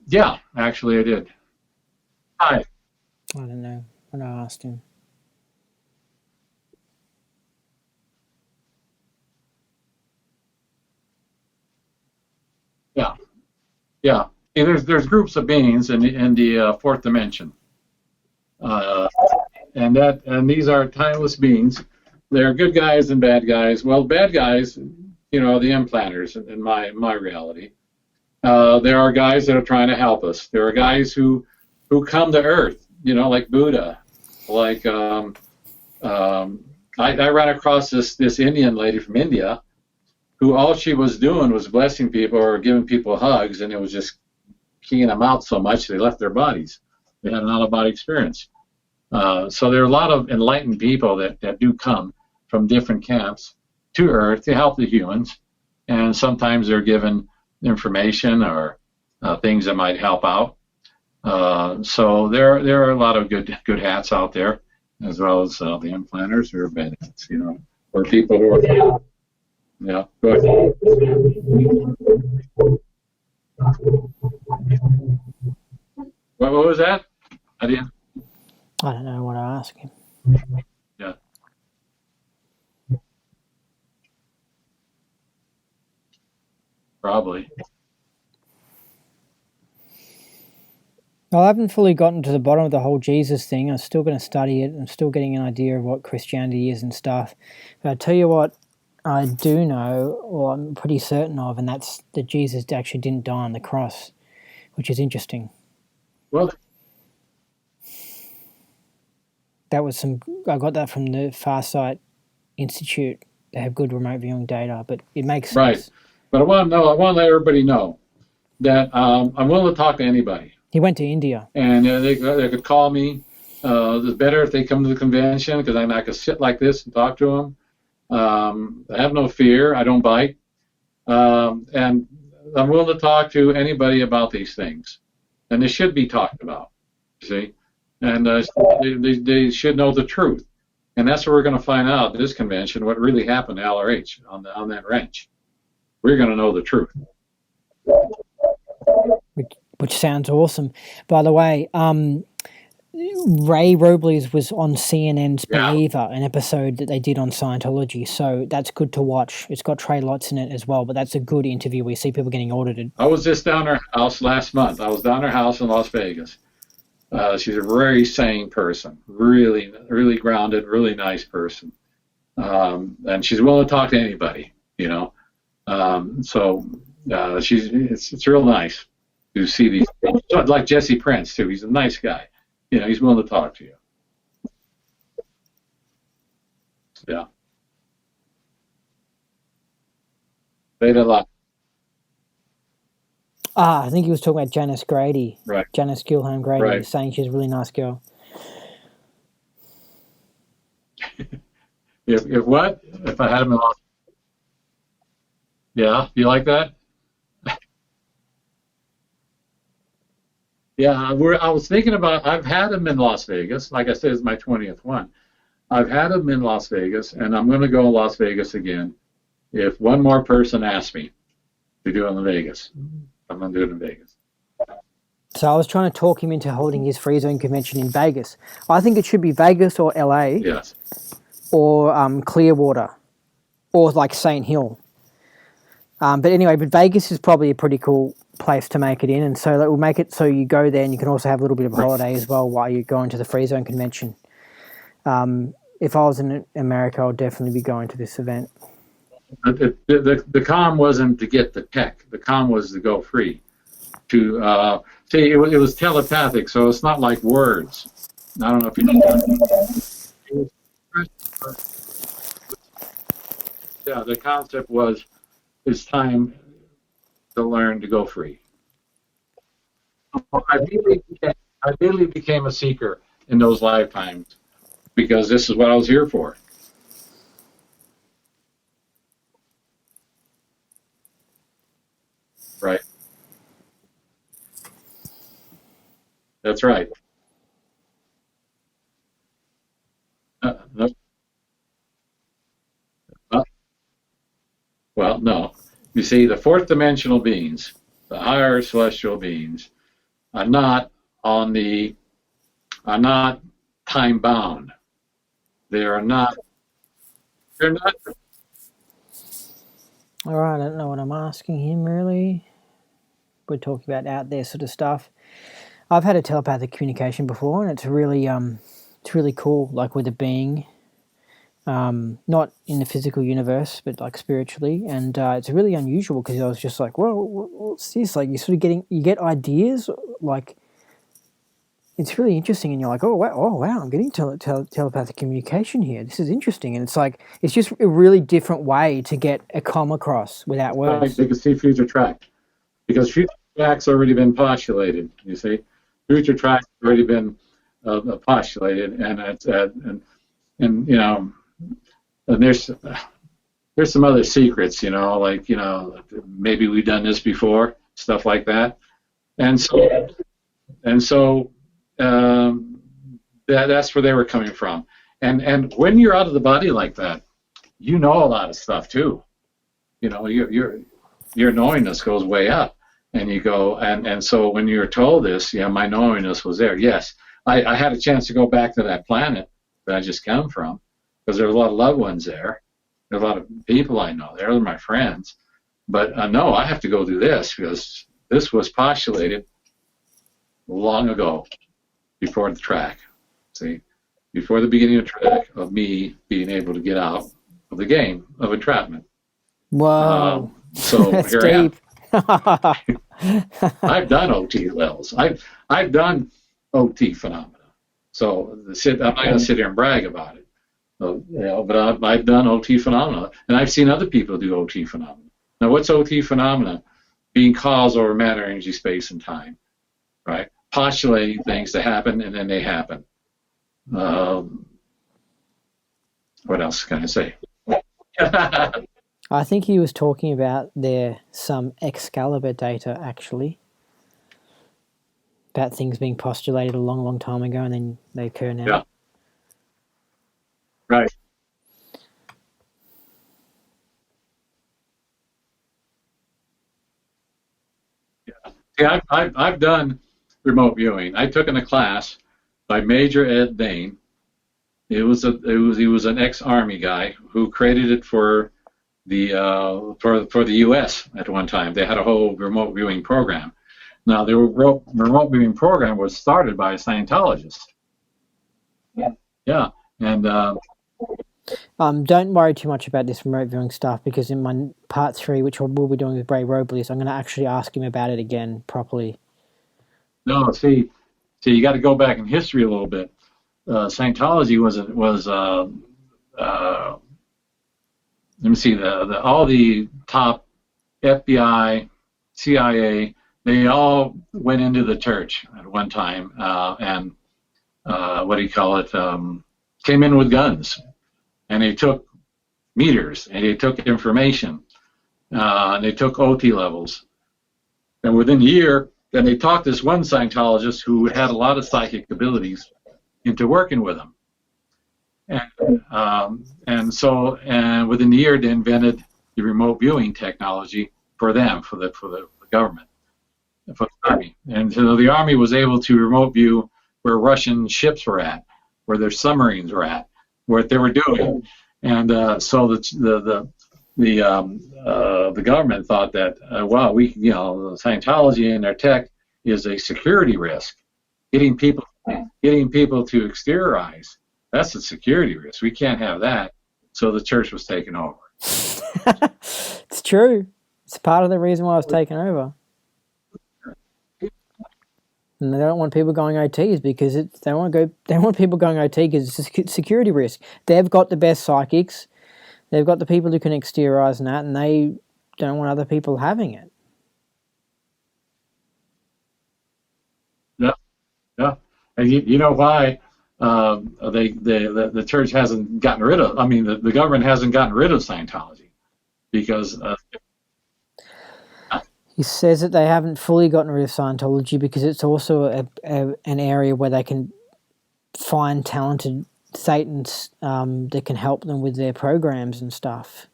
Yeah, actually I did. Hi. I don't know when I asked him. Yeah. There's groups of beings in the fourth dimension, and these are timeless beings. They're good guys and bad guys. Well, bad guys, the implanters in my reality. There are guys that are trying to help us. There are guys who come to Earth, like Buddha, like I ran across this Indian lady from India, who all she was doing was blessing people or giving people hugs, and it was just keying them out so much they left their bodies. They had an out-of-body experience. So there are a lot of enlightened people that do come from different camps to Earth to help the humans, and sometimes they're given information or things that might help out. So there are a lot of good hats out there, as well as the implanters who are bad hats, or people who are. Yeah, go ahead. What was that? I don't know what I asked him. Yeah. Probably. I haven't fully gotten to the bottom of the whole Jesus thing. I'm still going to study it. I'm still getting an idea of what Christianity is and stuff. But I tell you what I do know, or I'm pretty certain of, and that's that Jesus actually didn't die on the cross, which is interesting. Well, that was I got that from the Farsight Institute. They have good remote viewing data, but it makes sense. Right. But I want to let everybody know that I'm willing to talk to anybody. He went to India. And they could call me. It's better if they come to the convention because I could sit like this and talk to them. I have no fear. I don't bite. And I'm willing to talk to anybody about these things. And they should be talked about, you see. And they should know the truth. And that's what we're going to find out at this convention, what really happened to LRH on that ranch. We're going to know the truth. Which sounds awesome. By the way, REY Robles was on CNN's Believer, an episode that they did on Scientology. So that's good to watch. It's got Trey Lotz in it as well, but that's a good interview. We see people getting audited. I was just down her house last month. I was down her house in Las Vegas. She's a very sane person, really, really grounded, really nice person. And she's willing to talk to anybody, So it's real nice to see these people. Like Jesse Prince, too. He's a nice guy. He's willing to talk to you. Yeah. Beta Lot. I think he was talking about Janice Grady. Right. Janice Gilham Grady, right. Saying she's a really nice girl. If what? If I had him in Las Yeah, you like that? Yeah, I was thinking about. I've had them in Las Vegas. Like I said, it's my 20th one. I've had them in Las Vegas, and I'm going to go to Las Vegas again. If one more person asks me to do it in Vegas, I'm going to do it in Vegas. So I was trying to talk him into holding his free zone convention in Vegas. I think it should be Vegas or LA. Yes. Or Clearwater, or like St. Hill. But anyway, but Vegas is probably a pretty cool place to make it in, and so that will make it so you go there and you can also have a little bit of a holiday as well while you're going to the free zone convention. If I was in America, I would definitely be going to this event. The con wasn't to get the tech. The con was to go free. To see, it was telepathic, so it's not like words. I don't know if you know that. Yeah, the concept was it's time to learn to go free. I really became a seeker in those lifetimes because this is what I was here for. Right. That's right. No. Well, no. You see, the fourth dimensional beings, the higher celestial beings, are not time bound. They're not. All right, I don't know what I'm asking him really. We're talking about out there sort of stuff. I've had a telepathic communication before, and it's really cool. Like with a being, not in the physical universe, but like spiritually, and it's really unusual because I was just like, "Well, what's this?" Like you sort of you get ideas, like it's really interesting, and you're like, "Oh wow, I'm getting telepathic communication here. This is interesting," and it's like it's just a really different way to get a com across without words. They can see future track because future track's already been postulated. You see, future track's already been postulated, and it's and you know. And there's some other secrets, like maybe we've done this before, stuff like that, and so that's where they were coming from. And when you're out of the body like that, you know a lot of stuff too. Your knowingness goes way up, and you go and so when you're told this, my knowingness was there. Yes, I had a chance to go back to that planet that I just come from. Because there are a lot of loved ones there. There are a lot of people I know there. They're my friends. But no, I have to go do this because this was postulated long ago, before the track. See, before the beginning of the track of me being able to get out of the game of entrapment. Wow. So that's here deep. I am. I've done OT levels. I've done OT phenomena. So I'm not going to sit here and brag about it. But I've done OT phenomena, and I've seen other people do OT phenomena. Now, what's OT phenomena? Being caused over matter, energy, space, and time, right? Postulating things to happen, and then they happen. What else can I say? I think he was talking about some Excalibur data, actually, about things being postulated a long, long time ago, and then they occur now. Yeah. Right. Yeah. I've done remote viewing. I took in a class by Major Ed Bain. He was an ex-Army guy who created it for the U.S. at one time. They had a whole remote viewing program. Now the remote viewing program was started by a Scientologist. Yeah, and. Don't worry too much about this remote viewing stuff because in my part 3, which we'll be doing with REY ROBLESPart, I'm going to actually ask him about it again properly. No, see, you got to go back in history a little bit. Scientology was let me see, all the top FBI, CIA, they all went into the church at one time and came in with guns. And they took meters, and they took information, and they took OT levels. And within a year, then they talked this one Scientologist who had a lot of psychic abilities into working with them. And so within the year they invented the remote viewing technology for them, for the government, for the army. And so the army was able to remote view where Russian ships were at, where their submarines were at, what they were doing. And so the government thought that Scientology and their tech is a security risk. Getting people to exteriorize, that's a security risk. We can't have that. So the church was taken over. It's true. It's part of the reason why I was taken over. And they don't want people going OTs because they don't want people going OT because it's a security risk. They've got the best psychics. They've got the people who can exteriorize and that, and they don't want other people having it. Yeah. And you know why the church hasn't gotten rid of, the government hasn't gotten rid of Scientology? Because he says that they haven't fully gotten rid of Scientology because it's also an area where they can find talented Satans that can help them with their programs and stuff.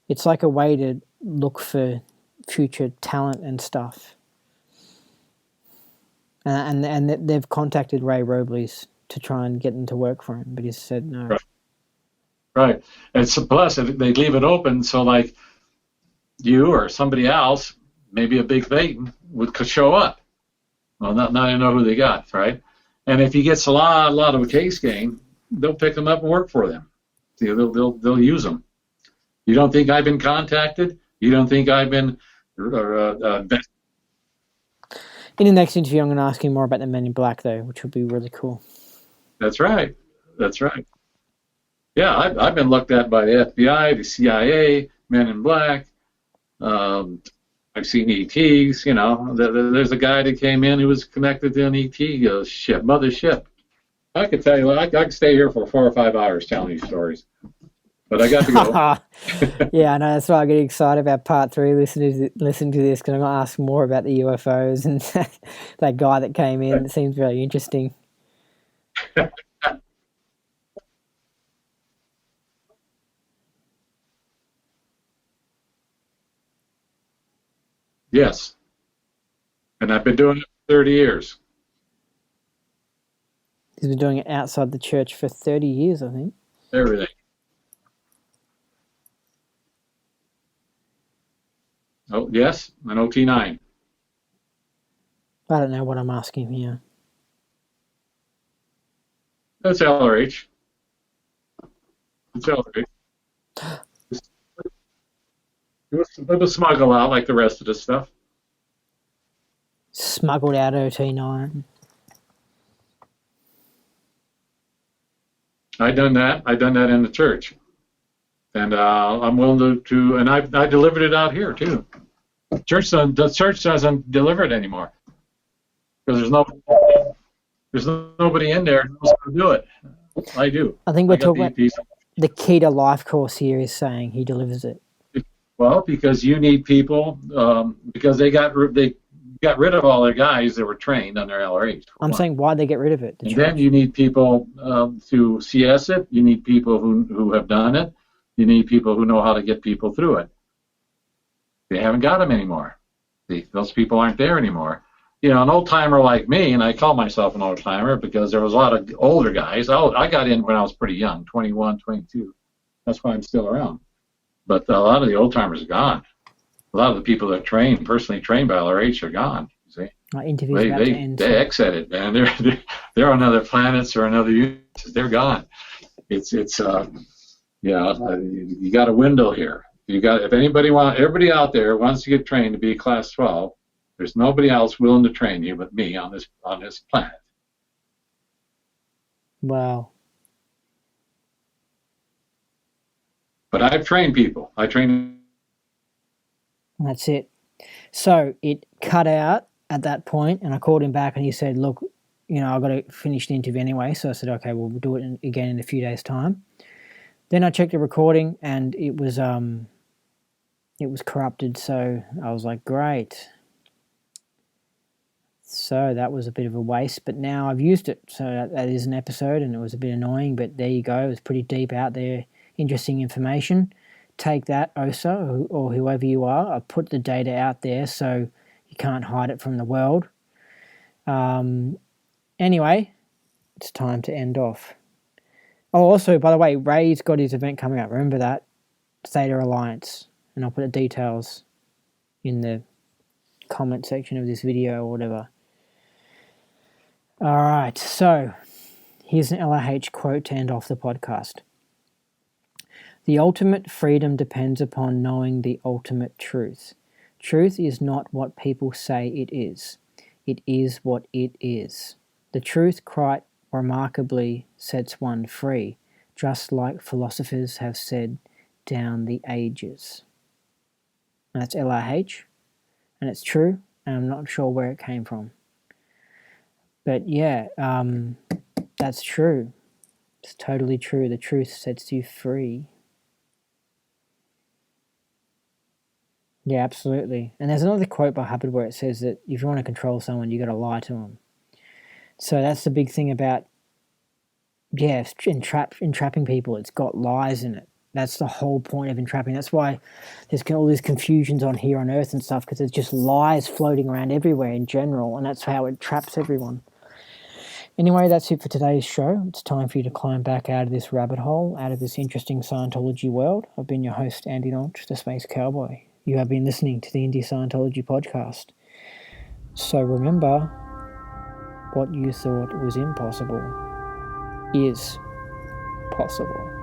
It's like a way to look for future talent and stuff. And they've contacted REY Robles to try and get them to work for him, but he said no. Right. And so plus, if they leave it open, so like you or somebody else, maybe a big Satan, would show up. Well, now they know who they got, right? And if he gets a lot of a case gain, they'll pick them up and work for them. See, they'll use them. You don't think I've been contacted? You don't think I've been In the next interview, I'm going to ask you more about the Men in Black, though, which would be really cool. That's right. Yeah, I've been looked at by the FBI, the CIA, Men in Black. I've seen ETs. There's a guy that came in who was connected to an ET ship, mothership. I could tell you, I could stay here for 4 or 5 hours telling you stories. But I got to go. Yeah, I know. That's why I get excited about part 3, listening to this, because I'm going to ask more about the UFOs and that guy that came in. It seems very interesting. Yes. And I've been doing it for 30 years. He's been doing it outside the church for 30 years, I think. Everything. Oh, yes, an OT9. I don't know what I'm asking here. That's LRH. It's LRH. It was smuggled out like the rest of the stuff. Smuggled out OT9. I done that in the church, and I'm willing to and I delivered it out here too. The church doesn't deliver it anymore because there's nobody in there who knows how to do it. I do. I think we're talking about the Key to Life course here is saying he delivers it. Well, because you need people because they got rid of all their guys that were trained on their LRH. I'm saying why'd they get rid of it? And then you need people to CS it. You need people who have done it. You need people who know how to get people through it. They haven't got them anymore. Those people aren't there anymore. An old timer like me, and I call myself an old timer because there was a lot of older guys. I got in when I was pretty young, 21, 22. That's why I'm still around. But a lot of the old timers are gone. A lot of the people that personally trained by LRH are gone. You see, they exited, man. They're on other planets or on other universes. They're gone. You got a window here. Everybody out there wants to get trained to be class 12. There's nobody else willing to train you but me on this planet. Wow. But I've trained people. That's it. So it cut out at that point, and I called him back, and he said, "Look, I've got to finish the interview anyway." So I said, "Okay, we'll do it again in a few days' time." Then I checked the recording, and it was corrupted. So I was like, "Great." So that was a bit of a waste, but now I've used it. So that is an episode, and it was a bit annoying, but there you go. It was pretty deep out there, interesting information. Take that, OSA, or whoever you are. I've put the data out there so you can't hide it from the world. Anyway, it's time to end off. Oh, also, by the way, Ray's got his event coming up. Remember that? Theta Alliance. And I'll put the details in the comment section of this video or whatever. Alright, so here's an LRH quote to end off the podcast. The ultimate freedom depends upon knowing the ultimate truth. Truth is not what people say it is. It is what it is. The truth quite remarkably sets one free, just like philosophers have said down the ages. And that's LRH, and it's true, and I'm not sure where it came from. But yeah, that's true. It's totally true. The truth sets you free. Yeah, absolutely. And there's another quote by Hubbard where it says that if you want to control someone, you got to lie to them. So that's the big thing about, yeah, entrapping people. It's got lies in it. That's the whole point of entrapping. That's why there's all these confusions on here on Earth and stuff, because there's just lies floating around everywhere in general, and that's how it traps everyone. Anyway, that's it for today's show. It's time for you to climb back out of this rabbit hole, out of this interesting Scientology world. I've been your host, Andy Nonch, the Space Cowboy. You have been listening to the Indie Scientology podcast. So remember, what you thought was impossible is possible.